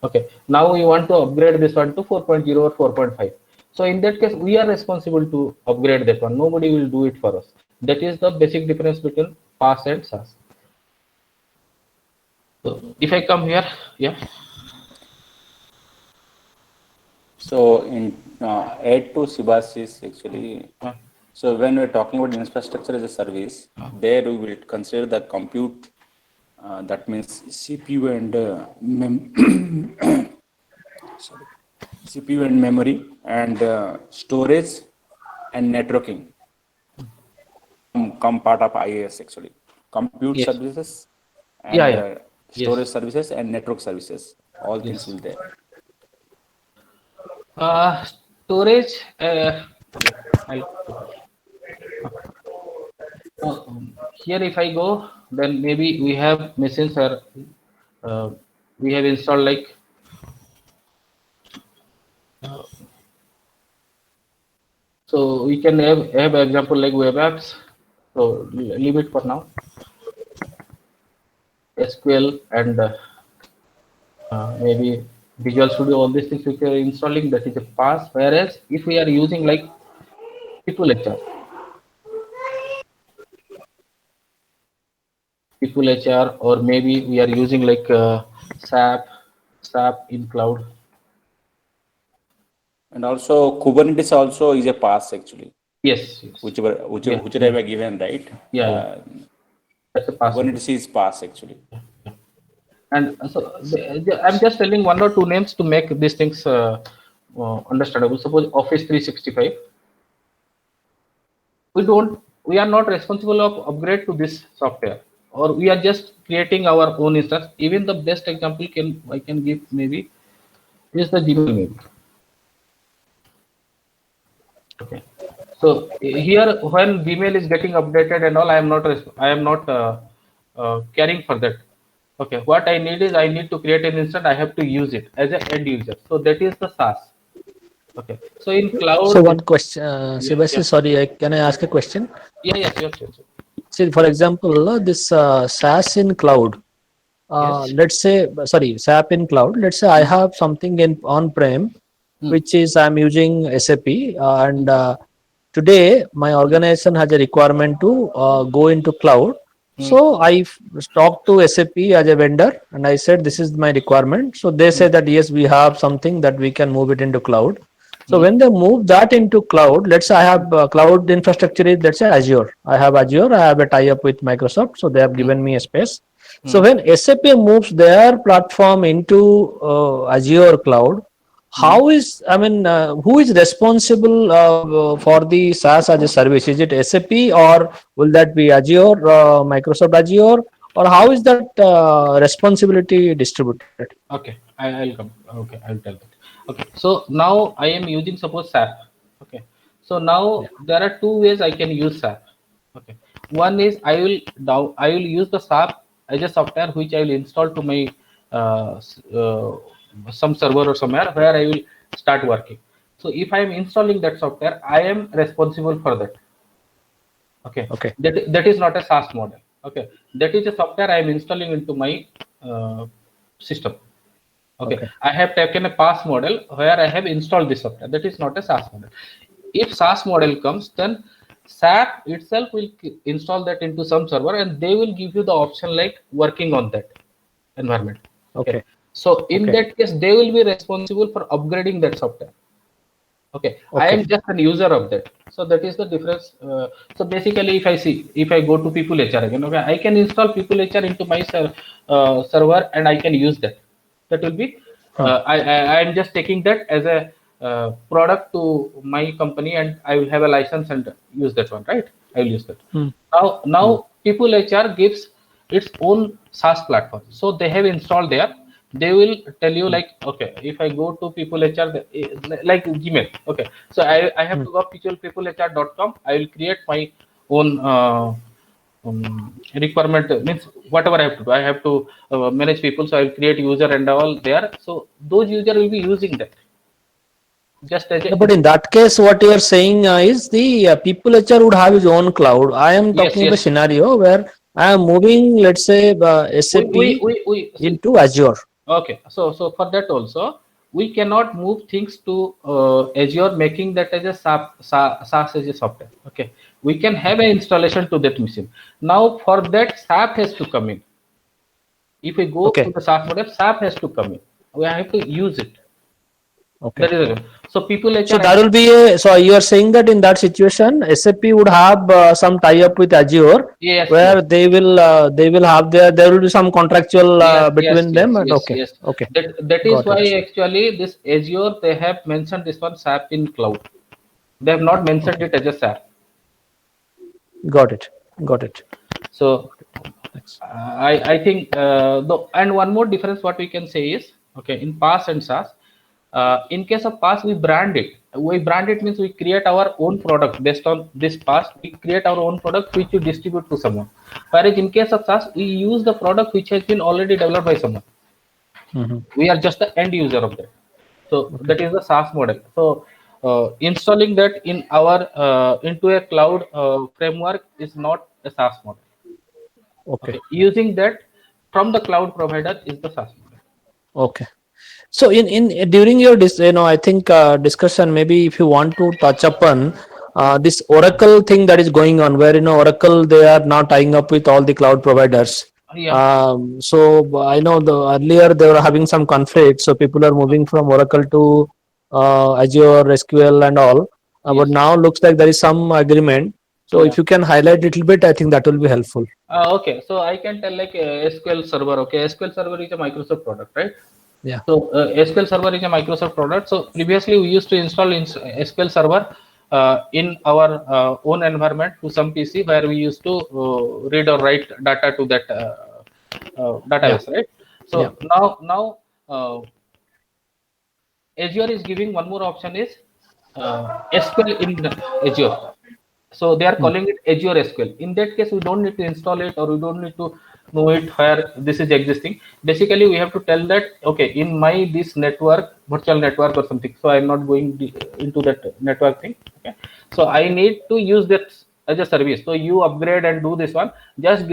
Okay, now we want to upgrade this one to 4.0 or 4.5. So in that case, we are responsible to upgrade that one. Nobody will do it for us. That is the basic difference between PaaS and SaaS. So if I come here, yeah. So in add to Subhash's actually. So when we're talking about infrastructure as a service, there we will consider the compute. That means CPU and CPU and memory and storage and networking come part of IaaS actually. Compute Yes. services and storage Yes. services and network services. All things will there. Storage. Here, if I go, then maybe we have machines are we have installed like so we can have example like web apps. So leave it for now. SQL and maybe Visual Studio, all these things which we are installing, that is a PaaS. Whereas if we are using like PeopleHR, or maybe we are using like SAP in cloud. And also Kubernetes also is a PaaS actually. Yes. Whichever I have given, right? Yeah. That's a PaaS. Kubernetes is PaaS actually. And so I'm just telling one or two names to make these things understandable. Suppose Office 365. We are not responsible of upgrade to this software, or we are just creating our own instance. Even the best example I can give maybe is the Gmail maybe. Okay. So here when Gmail is getting updated and all, I am not caring for that. Okay, what I need is I need to create an instance. I have to use it as an end user. So that is the SaaS. Okay. So in cloud. So one question, Sebastian, sorry, can I ask a question? Yeah, sure. See, for example, this SaaS in cloud. Yes. Let's say, sorry, SAP in cloud. Let's say I have something in on-prem, which is I'm using SAP, and today my organization has a requirement to go into cloud. So I talked to SAP as a vendor and I said, this is my requirement. So they say that, yes, we have something that we can move it into cloud. So when they move that into cloud, let's say I have cloud infrastructure is, let's say Azure. I have Azure, I have a tie-up with Microsoft. So they have given me a space. So when SAP moves their platform into Azure cloud, how is, who is responsible for the SaaS as a service? Is it SAP or will that be Azure, Microsoft Azure, or how is that responsibility distributed? Okay, I'll come. Okay, I'll tell that. Okay, so now I am using suppose SAP. Okay, So now there are two ways I can use SAP. Okay, one is I will use the SAP as a software which I will install to my some server or somewhere where I will start working. So if I am installing that software, I am responsible for that. Okay. Okay. That is not a SaaS model. Okay. That is a software I am installing into my system. Okay. I have taken a PaaS model where I have installed this software. That is not a SaaS model. If SaaS model comes, then SAP itself will install that into some server and they will give you the option like working on that environment. Okay. So in that case, they will be responsible for upgrading that software. Okay. I am just an user of that. So that is the difference. So basically, if I go to People HR again, okay, I can install People HR into my server and I can use that. That will be, I am just taking that as a product to my company and I will have a license and use that one, right? I will use that. Now People HR gives its own SaaS platform. So they have installed there. They will tell you like, okay, if I go to People HR, like Gmail, okay. So I have to go to peoplehr.com. I will create my own requirement, means whatever I have to do. I have to manage people, so I will create user and all there. So those users will be using that. Just as But in that case, what you are saying is the People HR would have his own cloud. I am talking about a scenario where I am moving, let's say, SAP into Azure. Okay, so for that also, we cannot move things to Azure, making that as a SaaS as a software. Okay, we can have an installation to that machine. Now for that, SAP has to come in. If we go to the SaaS model, SAP has to come in. We have to use it. Okay. That is it. So People HR. So that will be so you are saying that in that situation, SAP would have some tie-up with Azure, where they will have there will be some contractual between them. Okay. That is why actually this Azure, they have mentioned this one SAP in cloud. They have not mentioned it as a SAP. Got it. So I think and one more difference what we can say is, okay, in PaaS and SaaS. In case of PaaS, we brand it. We brand it means we create our own product based on this PaaS. We create our own product which we distribute to someone. Whereas in case of SaaS, we use the product which has been already developed by someone. We are just the end user of that. So that is the SaaS model. So installing that in our into a cloud framework is not a SaaS model. Okay. Using that from the cloud provider is the SaaS model. Okay. So in during your I think discussion, maybe if you want to touch upon this Oracle thing that is going on, where Oracle, they are now tying up with all the cloud providers. So I know earlier they were having some conflict, so people are moving from Oracle to Azure, SQL and all. But now looks like there is some agreement. So if you can highlight a little bit, I think that will be helpful. Okay, so I can tell like SQL Server. Okay, SQL Server is a Microsoft product, right? Yeah. So SQL Server is a Microsoft product. So previously we used to install SQL Server in our own environment to some PC where we used to read or write data to that database, right? So now Azure is giving one more option is SQL in Azure. So they are calling it Azure SQL. In that case, we don't need to install it or we don't need to know it where this is existing. Basically, we have to tell that, okay, in my this network, virtual network or something. So I'm not going into that network thing. Okay. So I need to use that as a service. So you upgrade and do this one. Just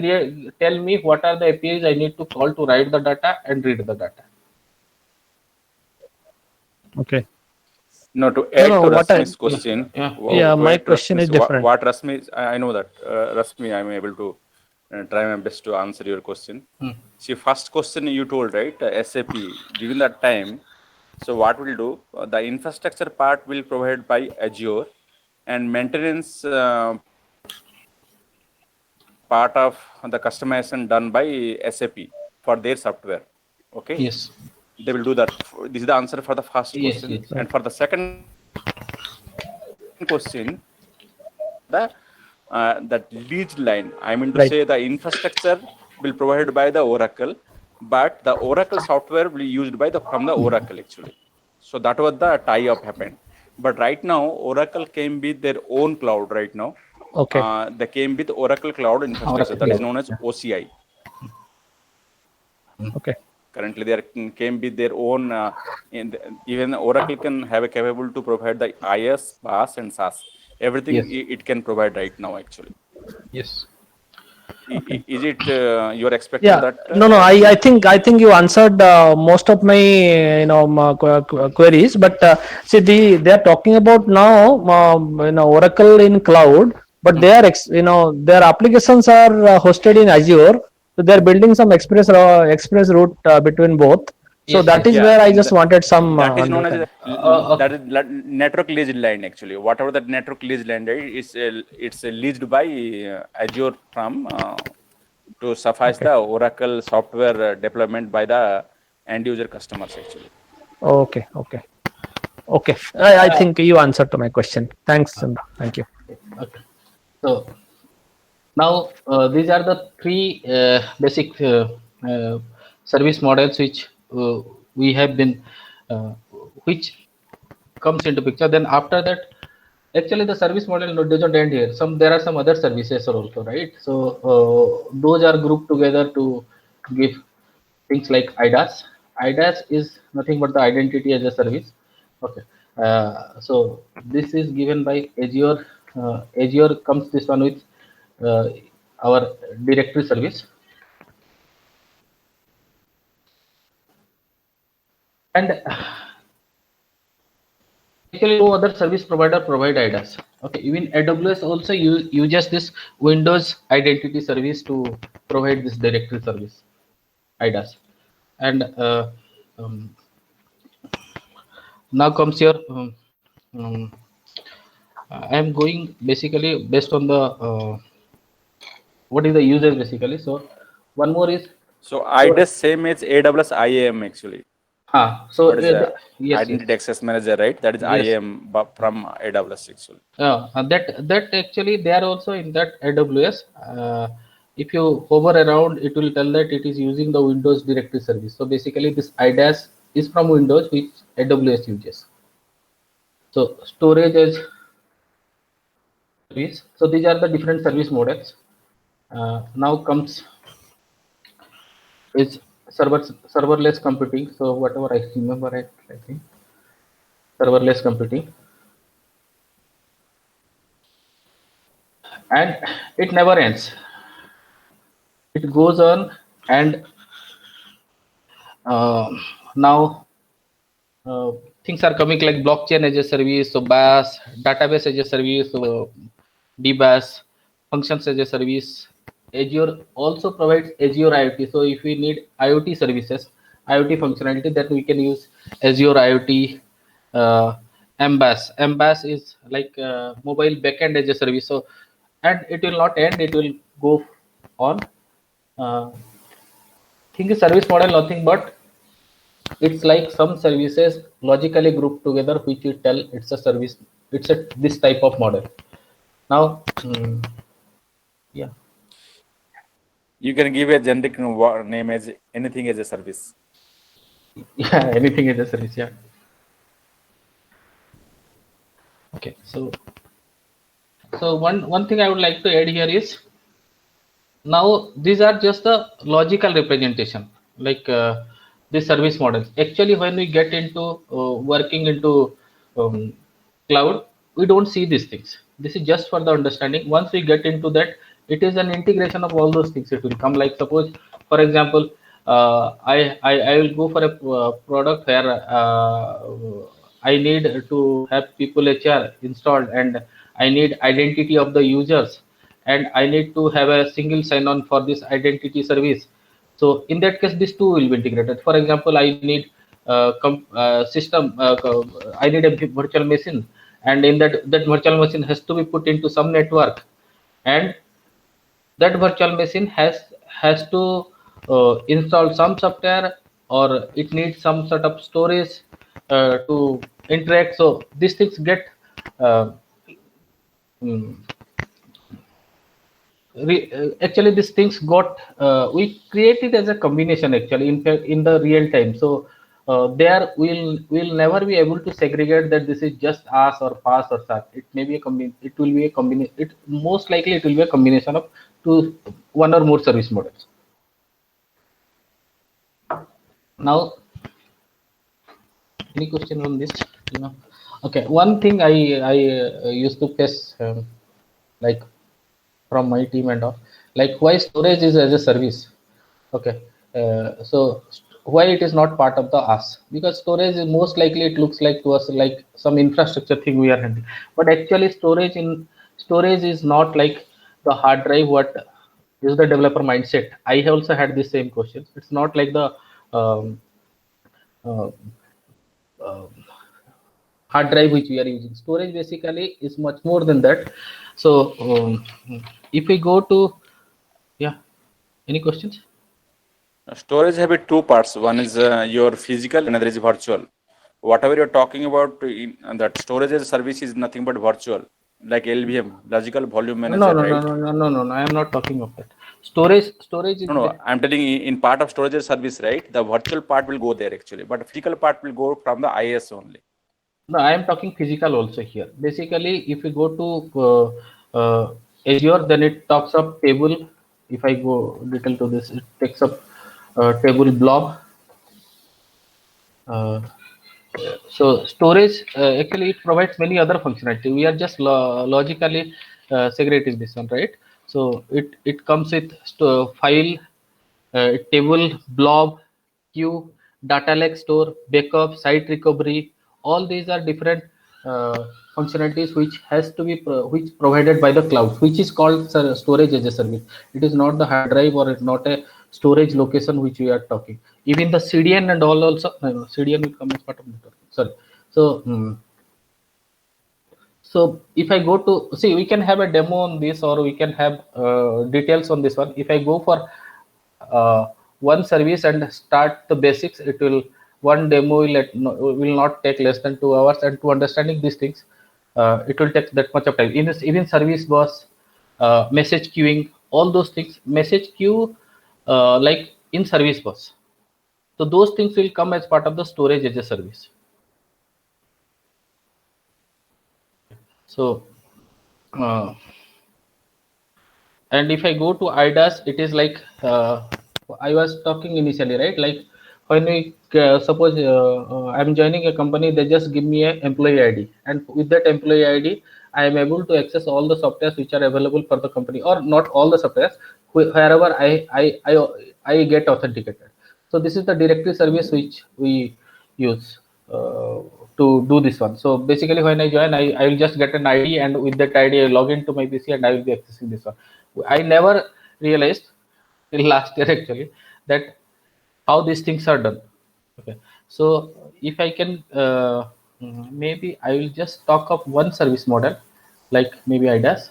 tell me what are the APIs I need to call to write the data and read the data. Okay. No, to add to Rasmi's question. My question is different. What Rasmi, I know that Rasmi, I'm able to try my best to answer your question. See, first question you told, right? SAP, during that time, so what we'll do, the infrastructure part will provide by Azure and maintenance part of the customization done by SAP for their software. Okay? Yes. They will do that. This is the answer for the first question. Yes. And for the second question, that lead line, I mean to say the infrastructure will provided by the Oracle, but the Oracle software will be used by from the Oracle actually. So that was the tie-up happened. But right now, Oracle came with their own cloud right now. Okay. They came with Oracle Cloud Infrastructure, that is known as OCI. Okay. Currently, they came with their own, even Oracle can have a capable to provide the IaaS, PaaS, and SaaS. Everything Yes. it can provide right now, actually. Yes. Is it you're expecting Yeah. that? No. I think you answered most of my queries. But see, they are talking about now Oracle in cloud, but they are their applications are hosted in Azure. So they are building some express route between both. So Yes, that yes. is where I just wanted some. That is known as okay. that is network leased line, actually. Whatever that network leased line is, it's leased by Azure from to suffice the Oracle software deployment by the end user customers, actually. Okay. I think you answered to my question. Thanks, Chandra. Thank you. Okay. So now these are the three basic service models which we have been which comes into picture. Then after that, actually the service model doesn't end here. There are some other services also, right? So those are grouped together to give things like IDaaS. IDaaS is nothing but the identity as a service. Okay. So this is given by Azure. Azure comes this one with our directory service. And actually no other service provider provide IDaaS. Okay, even AWS also uses this Windows identity service to provide this directory service, IDaaS. And now comes your I am going basically based on the what is the usage basically. So one more is IDaaS same as AWS IAM, actually. So What is yes, Identity Access Manager, right? That is IAM from AWS, actually. That actually they are also in that AWS. If you hover around, it will tell that it is using the Windows directory service. So basically, this IDaaS is from Windows, which AWS uses. So storage as service. So these are the different service models. Now comes is serverless computing. So whatever I remember, I think serverless computing. And it never ends. It goes on, and now things are coming like blockchain as a service, so BaaS, database as a service, so DBaaS, functions as a service. Azure also provides Azure IoT. So if we need IoT services, IoT functionality, that we can use Azure IoT. MBaaS. MBaaS is like mobile backend as a service. So, and it will not end; it will go on. Think is service model nothing but it's like some services logically grouped together, which you tell it's a service. It's a this type of model. Now, yeah. You can give a generic name as anything as a service. Yeah, anything as a service. Yeah. Okay. So one thing I would like to add here is now these are just the logical representation, like the service models. Actually, when we get into working into cloud, we don't see these things. This is just for the understanding. Once we get into that, it is an integration of all those things. It will come like, suppose, for example, I will go for a product where I need to have people HR installed, and I need identity of the users, and I need to have a single sign-on for this identity service. So in that case, these two will be integrated. For example, I need system. I need a virtual machine, and in that virtual machine has to be put into some network, and that virtual machine has to install some software, or it needs some sort of storage to interact. So these things get actually these things got we created as a combination actually in fact in the real time. So there we'll never be able to segregate that this is just AS or PAS or SAS. It may be it will be a combination. It most likely it will be a combination of one or more service models. Now, any question on this? Okay. One thing I used to face like from my team and all, like why storage is as a service. Okay. So why it is not part of the AS? Because storage is most likely it looks like to us like some infrastructure thing we are handling, but actually storage is not like the hard drive. What is the developer mindset? I also had the same question. It's not like the hard drive which we are using. Storage basically is much more than that. So if we go to, yeah, any questions? Storage have two parts. One is your physical, another is virtual. Whatever you're talking about in that storage as a service is nothing but virtual, like LVM, logical volume manager. No. I am not talking of that. Storage is I'm telling you, in part of storage as a service, right? The virtual part will go there actually, but the physical part will go from the IS only. No, I am talking physical also here. Basically, if we go to Azure, then it talks of table. If I go detail to this, it takes up table blob. So storage actually it provides many other functionality. We are just logically segregating this one, right? So it comes with file, table, blob, queue, data lake store, backup, site recovery. All these are different functionalities which has to be which provided by the cloud, which is called storage as a service. It is not the hard drive or it's not a storage location which we are talking. Even the CDN and all also, CDN will come as part of network. Sorry. So so if I go to see, we can have a demo on this, or we can have details on this one. If I go for one service and start the basics, it will one demo will not take less than 2 hours, and to understanding these things it will take that much of time. Even service bus, message queuing, all those things, message queue like in service bus. So those things will come as part of the storage as a service. So and if I go to IDaaS, it is like I was talking initially, right? Like when we suppose I'm joining a company, they just give me an employee ID, and with that employee ID, I am able to access all the softwares which are available for the company, or not all the softwares, wherever I get authenticated. So this is the directory service which we use to do this one. So basically, when I join, I will just get an ID, and with that ID, I log into my PC and I will be accessing this one. I never realized till last year actually that how these things are done. Okay, so if I can maybe I will just talk of one service model, like maybe IDaaS,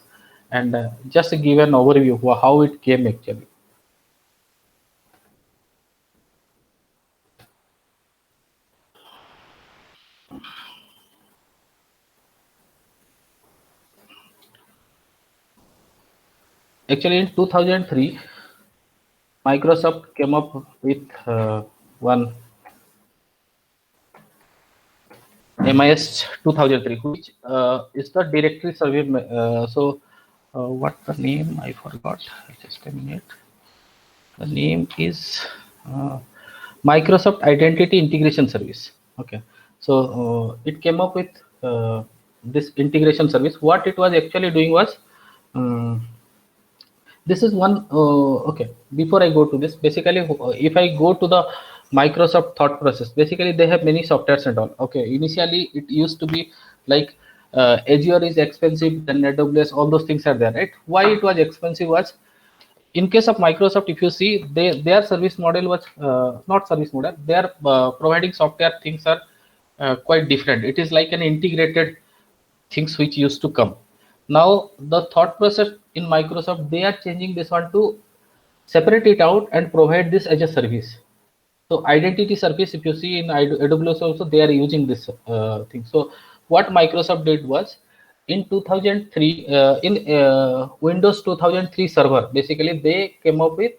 and just give an overview of how it came actually. Actually, in 2003, Microsoft came up with one MIS 2003, which is the directory service. What the name? I forgot. Just a minute. The name is Microsoft Identity Integration Service. Okay, so it came up with this integration service. What it was actually doing was this is one. Okay, before I go to this, basically, if I go to the Microsoft thought process, basically they have many softwares and all. Okay, initially it used to be like Azure is expensive, then AWS, all those things are there, right? Why it was expensive was, in case of Microsoft, if you see, their service model was not service model. They are providing software things are quite different. It is like an integrated things which used to come. Now the thought process in Microsoft, they are changing this one to separate it out and provide this as a service. So identity service, if you see in AWS also, they are using this thing. So what Microsoft did was, in 2003, in Windows 2003 server, basically they came up with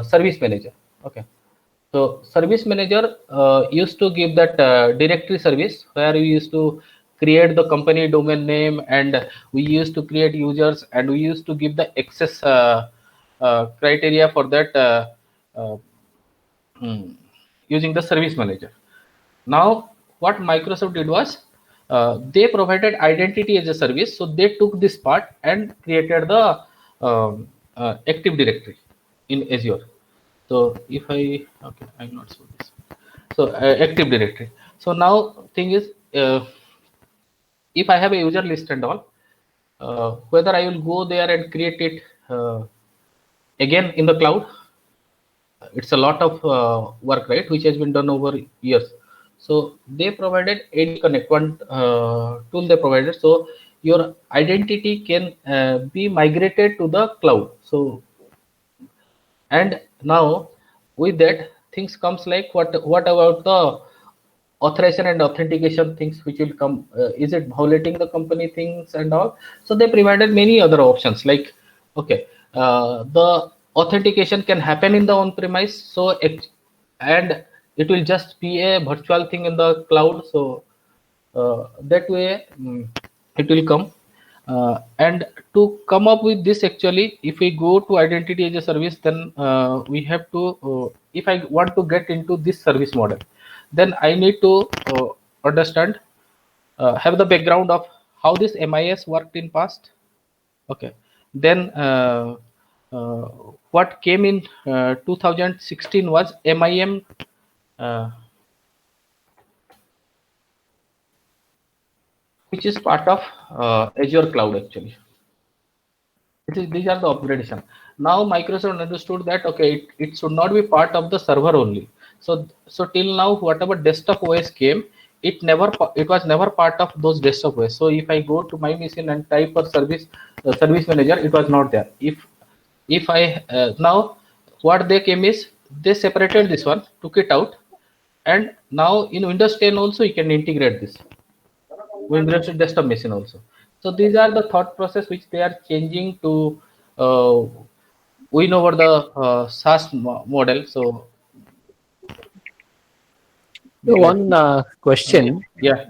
Service Manager. Okay, So service manager used to give that directory service where we used to create the company domain name, and we used to create users, and we used to give the access criteria for that uh, using the service manager. Now what Microsoft did was they provided identity as a service, so they took this part and created the Active Directory in Azure. So if I, okay, I'm not sure this. So Active Directory. So now thing is, if I have a user list and all, whether I will go there and create it again in the cloud, it's a lot of work, right, which has been done over years. So they provided AD Connect, one tool they provided, so your identity can be migrated to the cloud. So, and now with that things comes like what about the authorization and authentication things which will come, is it violating the company things and all? So they provided many other options like, okay, the authentication can happen in the on-premise, so and it will just be a virtual thing in the cloud. So that way it will come. And to come up with this, actually, if we go to identity as a service, then we have to, if I want to get into this service model, then I need to understand, have the background of how this MIS worked in past. Okay, then what came in 2016 was MIM. Which is part of Azure cloud actually. These are the upgradation. Now Microsoft understood that, okay, it should not be part of the server only. So till now, whatever desktop OS came, it was never part of those desktop OS. So if I go to my machine and type for service manager, it was not there. If I now what they came is they separated this one, took it out, and now in Windows 10 also you can integrate this. Windows desktop machine also. So these are the thought process which they are changing to win over the SaaS model. So one question. Yeah.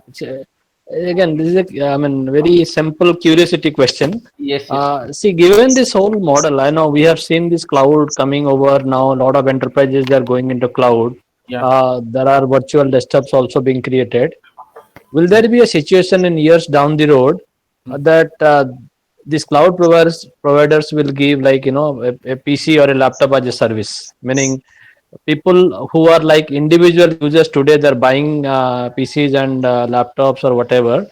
Again, this is a, I mean, very simple curiosity question. Yes. See, given this whole model, I know we have seen this cloud coming over now. A lot of enterprises are going into cloud. Yeah. There are virtual desktops also being created. Will there be a situation in years down the road that these cloud providers will give, like, you know, a PC or a laptop as a service? Meaning, people who are like individual users today, they're buying PCs and laptops or whatever.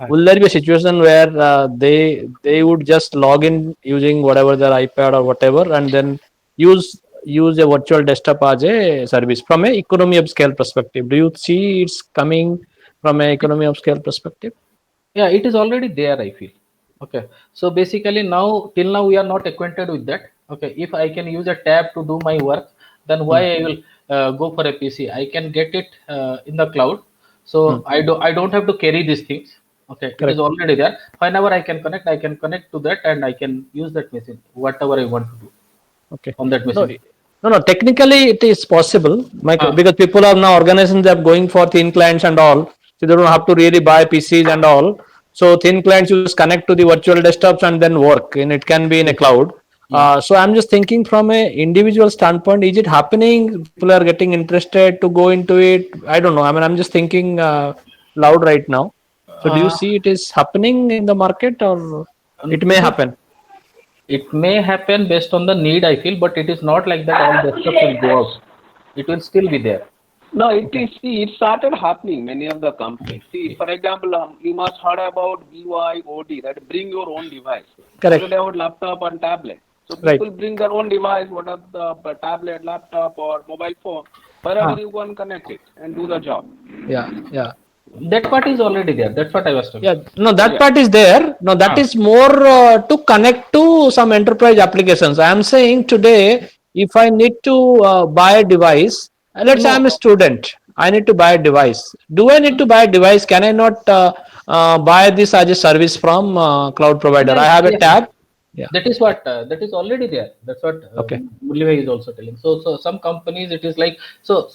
Will there be a situation where they would just log in using whatever their iPad or whatever, and then use a virtual desktop as a service from an economy of scale perspective? Do you see it's coming from an economy of scale perspective? Yeah, it is already there, I feel. Okay, so basically now, till now, we are not acquainted with that. Okay, if I can use a tab to do my work, then why I will go for a PC? I can get it in the cloud. So I don't have to carry these things. Okay, Correct. it is already there. Whenever I can connect to that, and I can use that machine, whatever I want to do. Okay. On that machine. No. Technically, it is possible, because people are now organizations that are going for thin clients and all, so they don't have to really buy PCs and all. So thin clients, you just connect to the virtual desktops and then work, and it can be in a cloud. So I'm just thinking from an individual standpoint, is it happening? People are getting interested to go into it. I don't know. I mean, I'm just thinking loud right now. So do you see it is happening in the market, or it may happen? It may happen based on the need, I feel, but it is not like that all desktops will go out. It will still be there. No, it started happening, many of the companies. See, for example, you must heard about BYOD, that bring your own device. Correct. Today about laptop and tablet. So Right. people bring their own device, whether the tablet, laptop or mobile phone, wherever you can connect it and do the job. Yeah. That part is already there. That's what I was talking. Yeah, no, that part is there. No, that is more to connect to some enterprise applications. I am saying today, if I need to buy a device, let's say I'm a student, I need to buy a device. Do I need to buy a device? Can I not buy this as a service from cloud provider? I have a tab. Yeah. That is what that is already there. That's what Okay. Mullibai is also telling. So some companies it is like so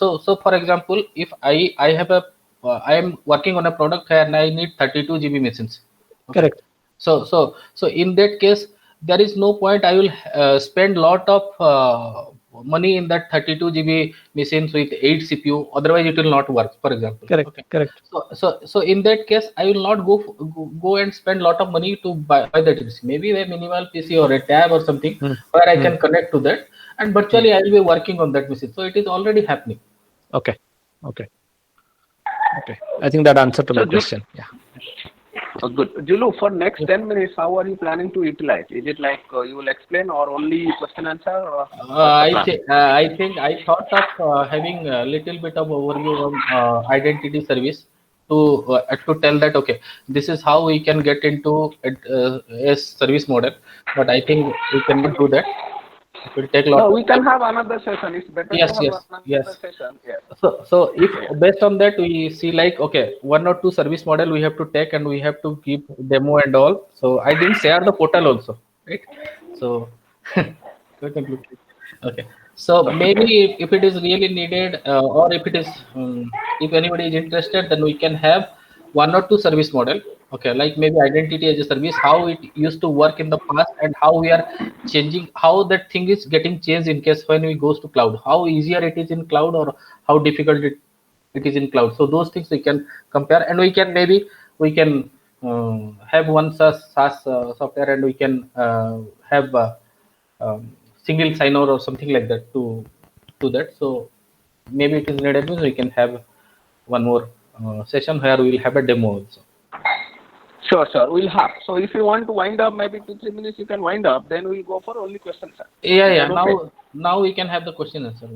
for example, if I have a I am working on a product where and I need 32 GB machines. Okay. Correct. So in that case, there is no point I will spend lot of money in that 32 GB machines with 8 CPU. Otherwise, it will not work. For example. Correct. Okay. Correct. So in that case, I will not go and spend lot of money to buy that PC. Maybe a minimal PC or a tab or something where I can connect to that, and virtually I will be working on that machine. So it is already happening. Okay. Okay. Okay. I think that answered to my So question. Yeah. Good. Julu, for next 10 minutes, how are you planning to utilize? Is it like you will explain or only question answer? Or I think I thought of having a little bit of overview on identity service to tell that okay, this is how we can get into a service model. But I think we cannot do that. It will take a lot. No, of we can have another session. It's better Yes, to have yes, another yes. session. Yes. So if based on that we see like okay, 1 or 2 service model we have to take and we have to keep demo and all. So I didn't share the portal also, right? So okay. So maybe if it is really needed or if it is if anybody is interested, then we can have 1 or 2 service model. Okay, like maybe identity as a service, how it used to work in the past and how we are changing, how that thing is getting changed in case when we goes to cloud, how easier it is in cloud or how difficult it is in cloud. So those things we can compare, and we can maybe we can have one SaaS software, and we can have single sign-on or something like that to that. So maybe it is needed, we can have one more session where we will have a demo also. Sure. We'll have. So if you want to wind up, maybe 2-3 minutes you can wind up. Then we'll go for only questions. Yeah. Okay. Now we can have the question answer.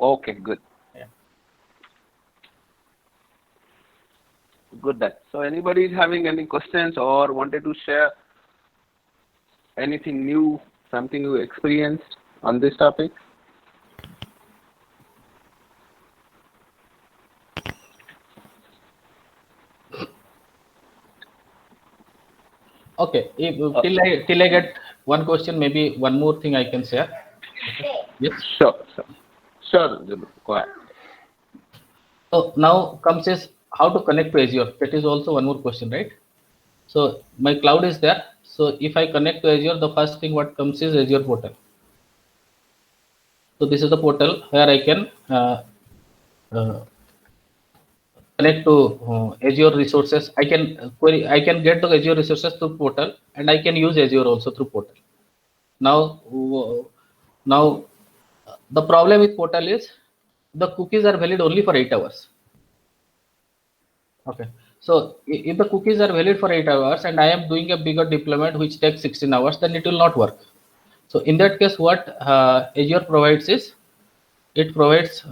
Okay, good. Yeah. Good then. So anybody is having any questions or wanted to share anything new, something you experienced on this topic? Okay. Till I get one question, maybe one more thing I can share. Okay. Yes. Sure. Julu, go ahead. So now comes is how to connect to Azure. That is also one more question, right? So my cloud is there. So if I connect to Azure, the first thing what comes is Azure portal. So this is the portal where I can connect to Azure resources. I can query. I can get the Azure resources through portal, and I can use Azure also through portal. Now the problem with portal is the cookies are valid only for 8 hours. Okay. So if the cookies are valid for 8 hours and I am doing a bigger deployment which takes 16 hours, then it will not work. So in that case, what Azure provides is it provides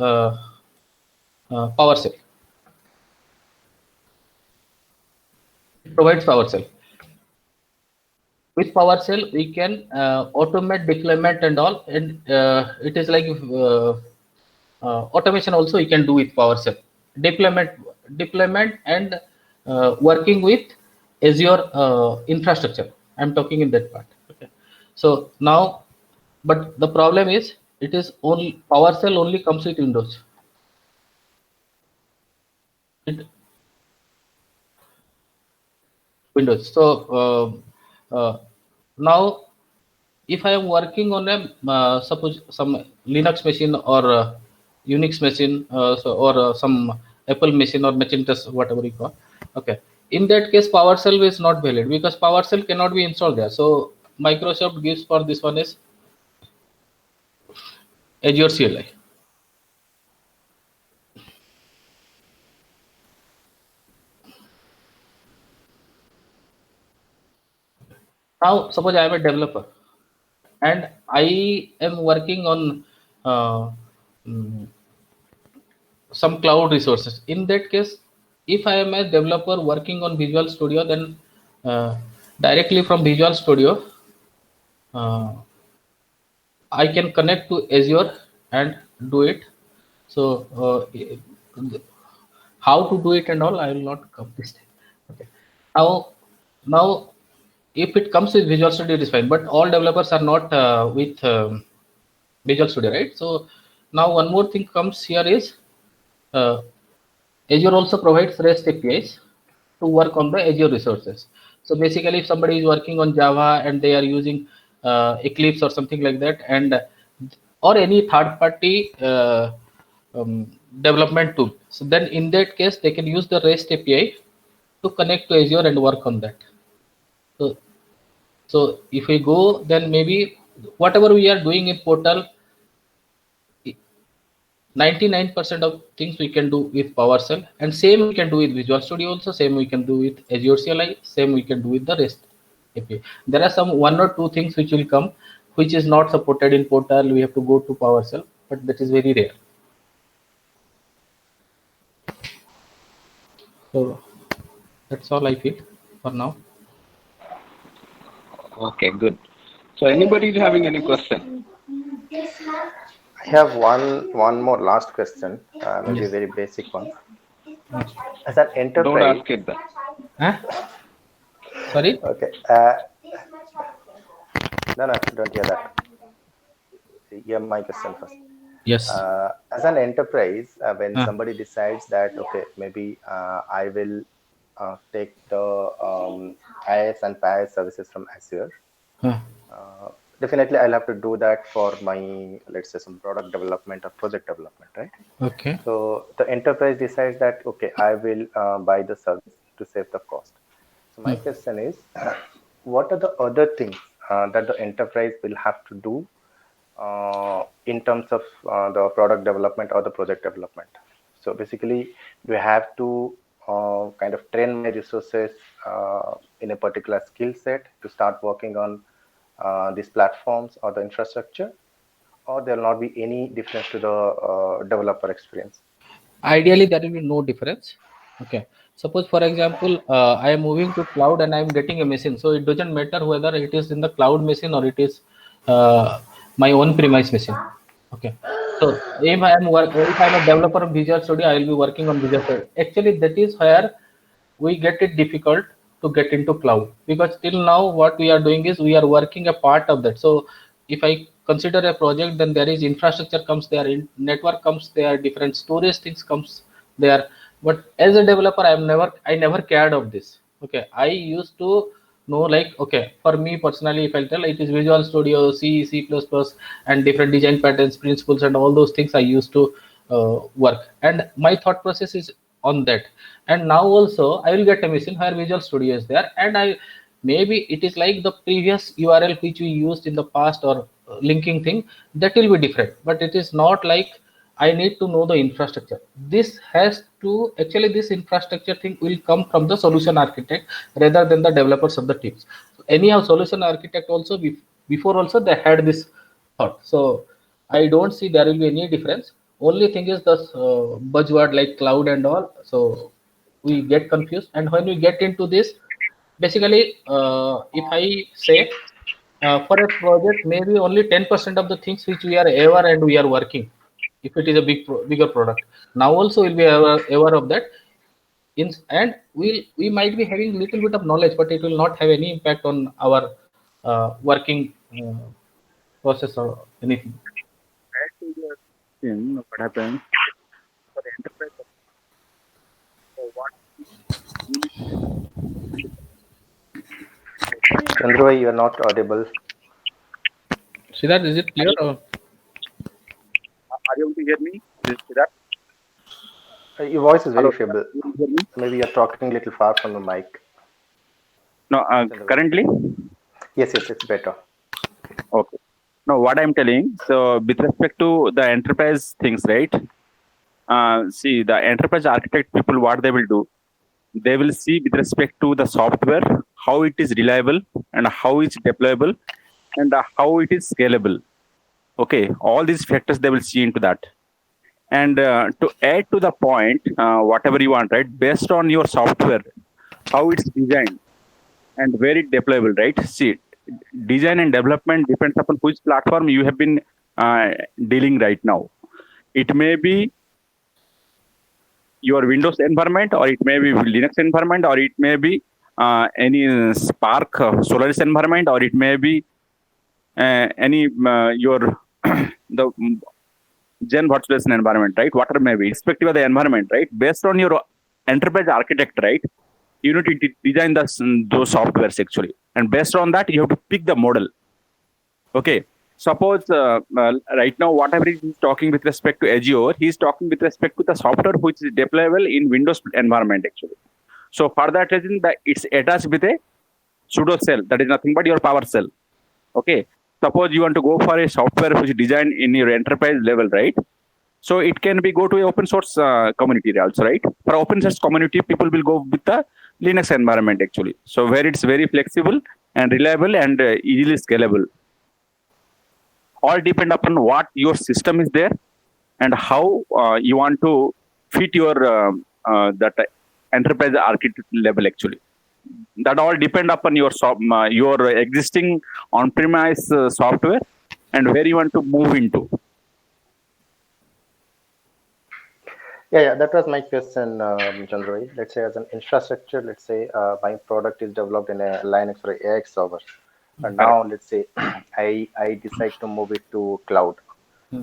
PowerShell. It provides PowerShell. With PowerShell, we can automate deployment and all, and it is like automation also we can do with PowerShell. Deployment and working with Azure infrastructure. I'm talking in that part. Okay. So now, but the problem is it is only PowerShell only comes with Windows. Windows. So now, if I am working on a suppose some Linux machine or Unix machine, or some Apple machine or Macintosh, whatever you call. Okay. In that case, PowerShell is not valid because PowerShell cannot be installed there. So Microsoft gives for this one is Azure CLI. Now, suppose I am a developer and I am working on some cloud resources. In that case, if I am a developer working on Visual Studio, then directly from Visual Studio, I can connect to Azure and do it. So how to do it and all, I will not come this time. Okay. Now if it comes with Visual Studio, it is fine. But all developers are not with Visual Studio, right? So now one more thing comes here is Azure also provides REST APIs to work on the Azure resources. So basically, if somebody is working on Java and they are using Eclipse or something like that, and or any third-party development tool, so then in that case they can use the REST API to connect to Azure and work on that. So if we go, then maybe whatever we are doing in portal, 99% of things we can do with PowerShell, and same we can do with Visual Studio also, same we can do with Azure CLI, same we can do with the REST API. There are some one or two things which will come, which is not supported in portal. We have to go to PowerShell, but that is very rare. So that's all I feel for now. Okay, good. So anybody is having any question? I have one more last question, maybe a very basic one. As an Don't enterprise, ask it then. Huh? Sorry? okay. No, don't hear that. Hear my question first. Yes. As an enterprise, when somebody decides that, okay, maybe I will take the IaaS and PaaS services from Azure, definitely I'll have to do that for my, let's say, some product development or project development, right? Okay. So the enterprise decides that, okay, I will buy the service to save the cost. So my question is, what are the other things that the enterprise will have to do in terms of the product development or the project development? So basically, do I have to kind of train my resources in a particular skill set to start working on these platforms or the infrastructure, or there will not be any difference to the developer experience? Ideally, there will be no difference. Okay. Suppose, for example, I am moving to cloud and I am getting a machine. So it doesn't matter whether it is in the cloud machine or it is my own premise machine. Okay. So if I am a developer of Visual Studio, I will be working on Visual Studio. Actually, that is where we get it difficult to get into cloud, because till now what we are doing is we are working a part of that. So if I consider a project, then there is infrastructure comes there, in network comes there, different storage things comes there. But as a developer, I never cared of this. Okay, I used to know, like, okay, for me personally, if I tell, it is Visual Studio, C++, and different design patterns, principles, and all those things I used to work, and my thought process is on that. And now also I will get a machine where Visual Studio is there, and I maybe it is like the previous URL which we used in the past, or linking thing, that will be different. But it is not like I need to know the infrastructure. This has to, actually this infrastructure thing will come from the solution architect rather than the developers of the teams. So anyhow, solution architect also before also they had this thought. So I don't see there will be any difference. Only thing is the buzzword like cloud and all. So we get confused, and when we get into this, basically, if I say for a project, maybe only 10% of the things which we are aware and we are working, if it is a bigger product. Now also we'll be aware of that. And we might be having little bit of knowledge, but it will not have any impact on our working process or anything. What happens for the enterprise? So what? Chandru, you are not audible. Siddharth, is it clear? Or? Are you able to hear me? Your voice is very feeble. Maybe you're talking a little far from the mic. No, currently? Yes, it's better. Okay. No, what I'm telling, so with respect to the enterprise things, right? See, the enterprise architect people, what they will do, they will see with respect to the software, how it is reliable and how it's deployable and how it is scalable. Okay, all these factors they will see into that. And to add to the point, whatever you want, right? Based on your software, how it's designed and where it's deployable, right? See, design and development depends upon which platform you have been dealing right now. It may be your Windows environment, or it may be Linux environment, or it may be any Spark Solaris environment, or it may be any your the Gen virtualization environment, right? Whatever may be, irrespective of the environment, right? Based on your enterprise architect, right? You need to design those softwares actually, and based on that, you have to pick the model. Okay. Suppose right now, whatever he is talking with respect to Azure, he is talking with respect to the software which is deployable in Windows environment actually. So for that reason, that it's attached with a pseudo shell, that is nothing but your PowerShell. Okay. Suppose you want to go for a software which is designed in your enterprise level, right? So it can be go to a open source community also, right? For open source community, people will go with the Linux environment actually. So where it's very flexible and reliable and easily scalable. All depend upon what your system is there and how you want to fit your that enterprise architect level actually. That all depend upon your existing on-premise software and where you want to move into. Yeah, that was my question, Chandra. Let's say as an infrastructure, let's say my product is developed in a Linux or AX server, and now let's say I decide to move it to cloud.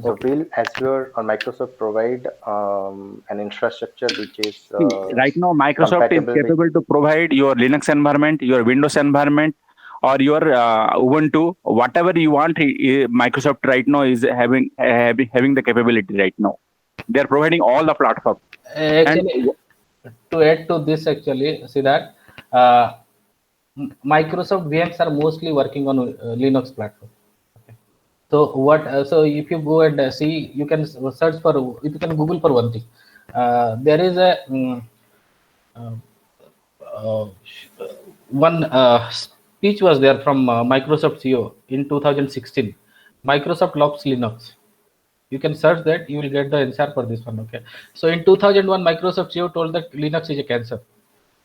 So will Azure or Microsoft provide an infrastructure which is right now Microsoft is capable to provide your Linux environment, your Windows environment, or your Ubuntu, whatever you want. Microsoft right now is having the capability right now. They are providing all the platform. Actually, to add to this, actually, see that Microsoft VMs are mostly working on Linux platform. Okay. So what? So if you go and see, you can search for. If you can Google for one thing, there is a one speech was there from Microsoft CEO in 2016. Microsoft loves Linux. You can search that, you will get the answer for this one. Okay. So in 2001, Microsoft CEO told that Linux is a cancer.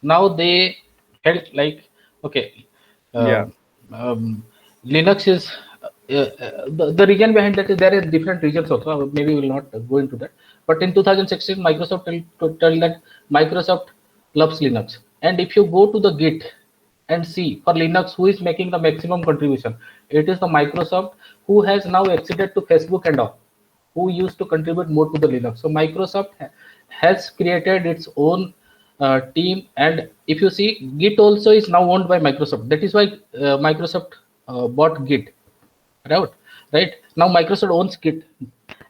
Now they felt like, okay, Linux is the reason behind that is there are different reasons also. Maybe we will not go into that. But in 2016, Microsoft told that Microsoft loves Linux. And if you go to the Git and see for Linux who is making the maximum contribution, it is the Microsoft, who has now acceded to Facebook and all, who used to contribute more to the Linux. So Microsoft has created its own team, and if you see, Git also is now owned by Microsoft. That is why Microsoft bought Git. Right now Microsoft owns Git,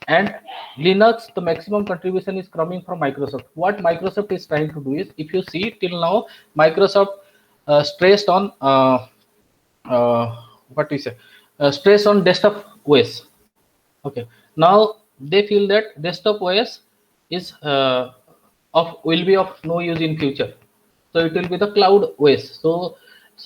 and Linux, the maximum contribution is coming from Microsoft. What Microsoft is trying to do is, if you see till now, Microsoft stressed on what we say, stressed on desktop OS. Okay. Now they feel that desktop OS is will be of no use in future. So it will be the cloud OS. So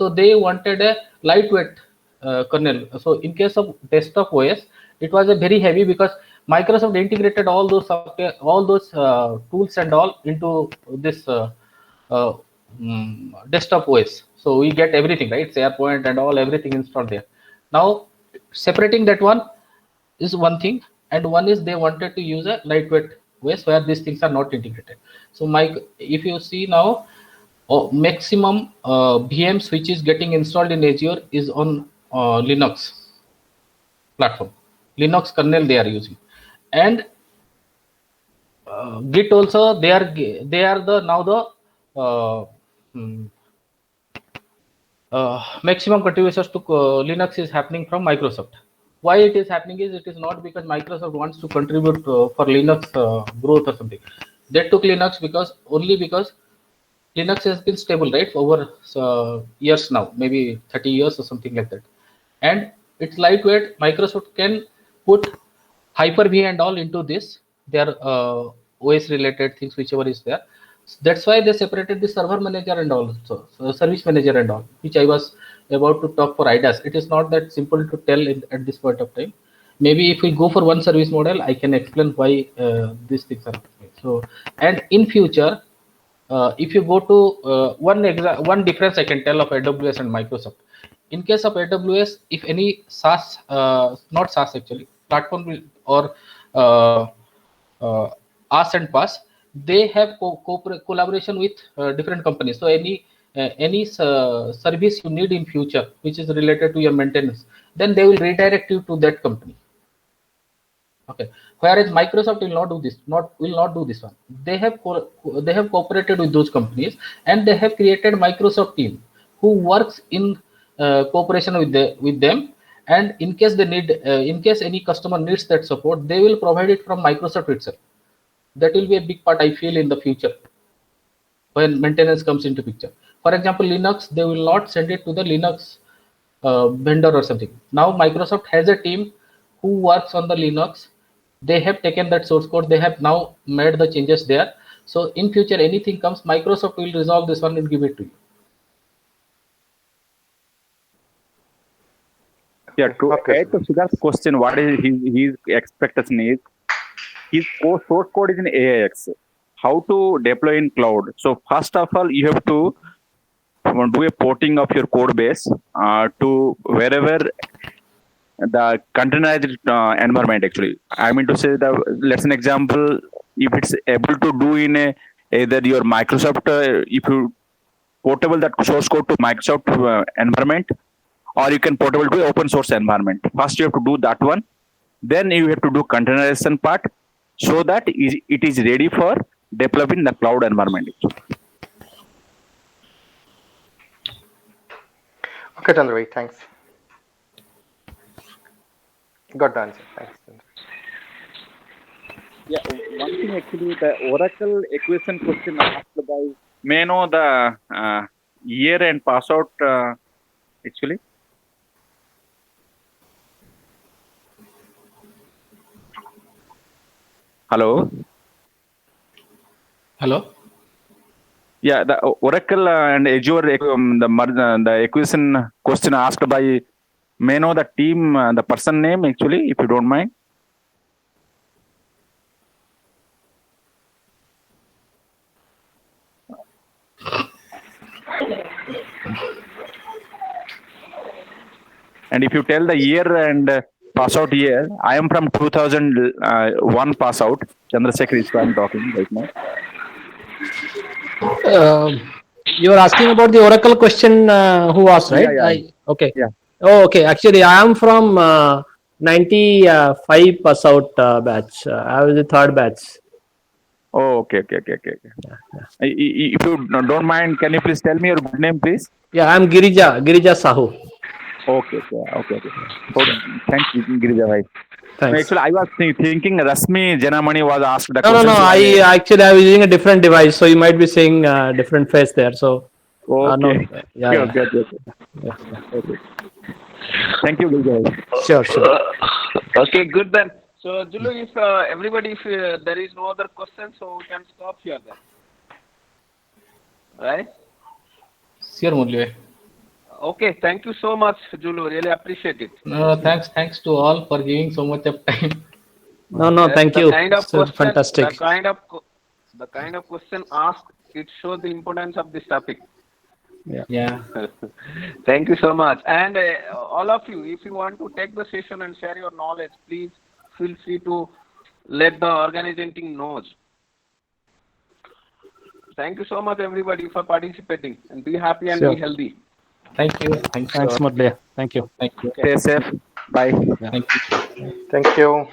they wanted a lightweight kernel. So in case of desktop OS, it was a very heavy, because Microsoft integrated all those software, all those tools and all into this desktop OS. So we get everything, right? SharePoint and all, everything installed there. Now separating that one is one thing, and one is they wanted to use a lightweight OS where these things are not integrated. So if you see now, maximum VMs which is getting installed in Azure is on Linux platform, Linux kernel they are using, and Git also they are the now the maximum contributions to Linux is happening from Microsoft. Why it is happening is, it is not because Microsoft wants to contribute for Linux growth or something. They took Linux because Linux has been stable, right, over years now, maybe 30 years or something like that. And it's lightweight. Microsoft can put Hyper-V and all into this, their OS related things, whichever is there. That's why they separated the server manager and all, so service manager and all, which I was about to talk for IDaaS. It is not that simple to tell at this point of time. Maybe if we go for one service model, I can explain why these things are happening. So, and in future, if you go to one difference I can tell of AWS and Microsoft. In case of AWS, if any SaaS, not SaaS actually, platform will, or IaaS and PaaS, they have collaboration with different companies. So any any service you need in future, which is related to your maintenance, then they will redirect you to that company. Okay. Whereas Microsoft will not do this. Will not do this one. They have cooperated with those companies, and they have created Microsoft team who works in cooperation with them. And in case they need, in case any customer needs that support, they will provide it from Microsoft itself. That will be a big part, I feel, in the future when maintenance comes into picture. For example, Linux, they will not send it to the Linux vendor or something. Now Microsoft has a team who works on the Linux. They have taken that source code. They have now made the changes there. So in future, anything comes, Microsoft will resolve this one and give it to you. Yeah, to add to Siddharth's question, what is his expectation is, his source code is in AIX. How to deploy in cloud? So first of all, you have to do a porting of your code base to wherever the containerized environment. Actually, I mean to say that, let's an example, if it's able to do in either your Microsoft, if you portable that source code to Microsoft environment, or you can portable to open source environment. First, you have to do that one. Then you have to do containerization part, so that it is ready for deploying the cloud environment. Okay, Chandra, thanks. Got the answer. Thanks, Chandra. Yeah, one thing actually, the Oracle equation question asked by, may I know the year and pass out actually? Hello? Hello? Yeah, the Oracle and Azure, the equation question asked by, may I know the team, the person name actually, if you don't mind? And if you tell the year and pass out year, I am from 2001 pass out. Chandrasekhar is who I am talking right now. You are asking about the Oracle question, who asked, right? Yeah. Okay. Yeah. Oh, okay. Actually, I am from 95 pass out batch. I was the third batch. Oh, okay. Yeah. If you don't mind, can you please tell me your good name, please? Yeah, I am Girija Sahu. Okay. So, thanks, Girija bhai. Thanks. Actually, I was thinking Rasmi Janamani was asked the No. question. I was using a different device, so you might be seeing a different face there. So, Okay. no. Yeah. Okay. Thank you, Girija bhai. Sure. Okay, good then. So, Julu, if everybody, if there is no other questions, so we can stop here then. Right? Sure, Murli. Okay, thank you so much, Julu. Really appreciate it. No, thanks to all for giving so much of time. No, thank you. Kind of It's question, fantastic. the kind of question asked, it shows the importance of this topic. Yeah. Thank you so much. And all of you, if you want to take the session and share your knowledge, please feel free to let the organizing team know. Thank you so much, everybody, for participating, and be happy and Sure. be healthy. Thank you. Thanks, Murli. Thank you. Thank you. Stay safe. Bye. Thank you. Thank you.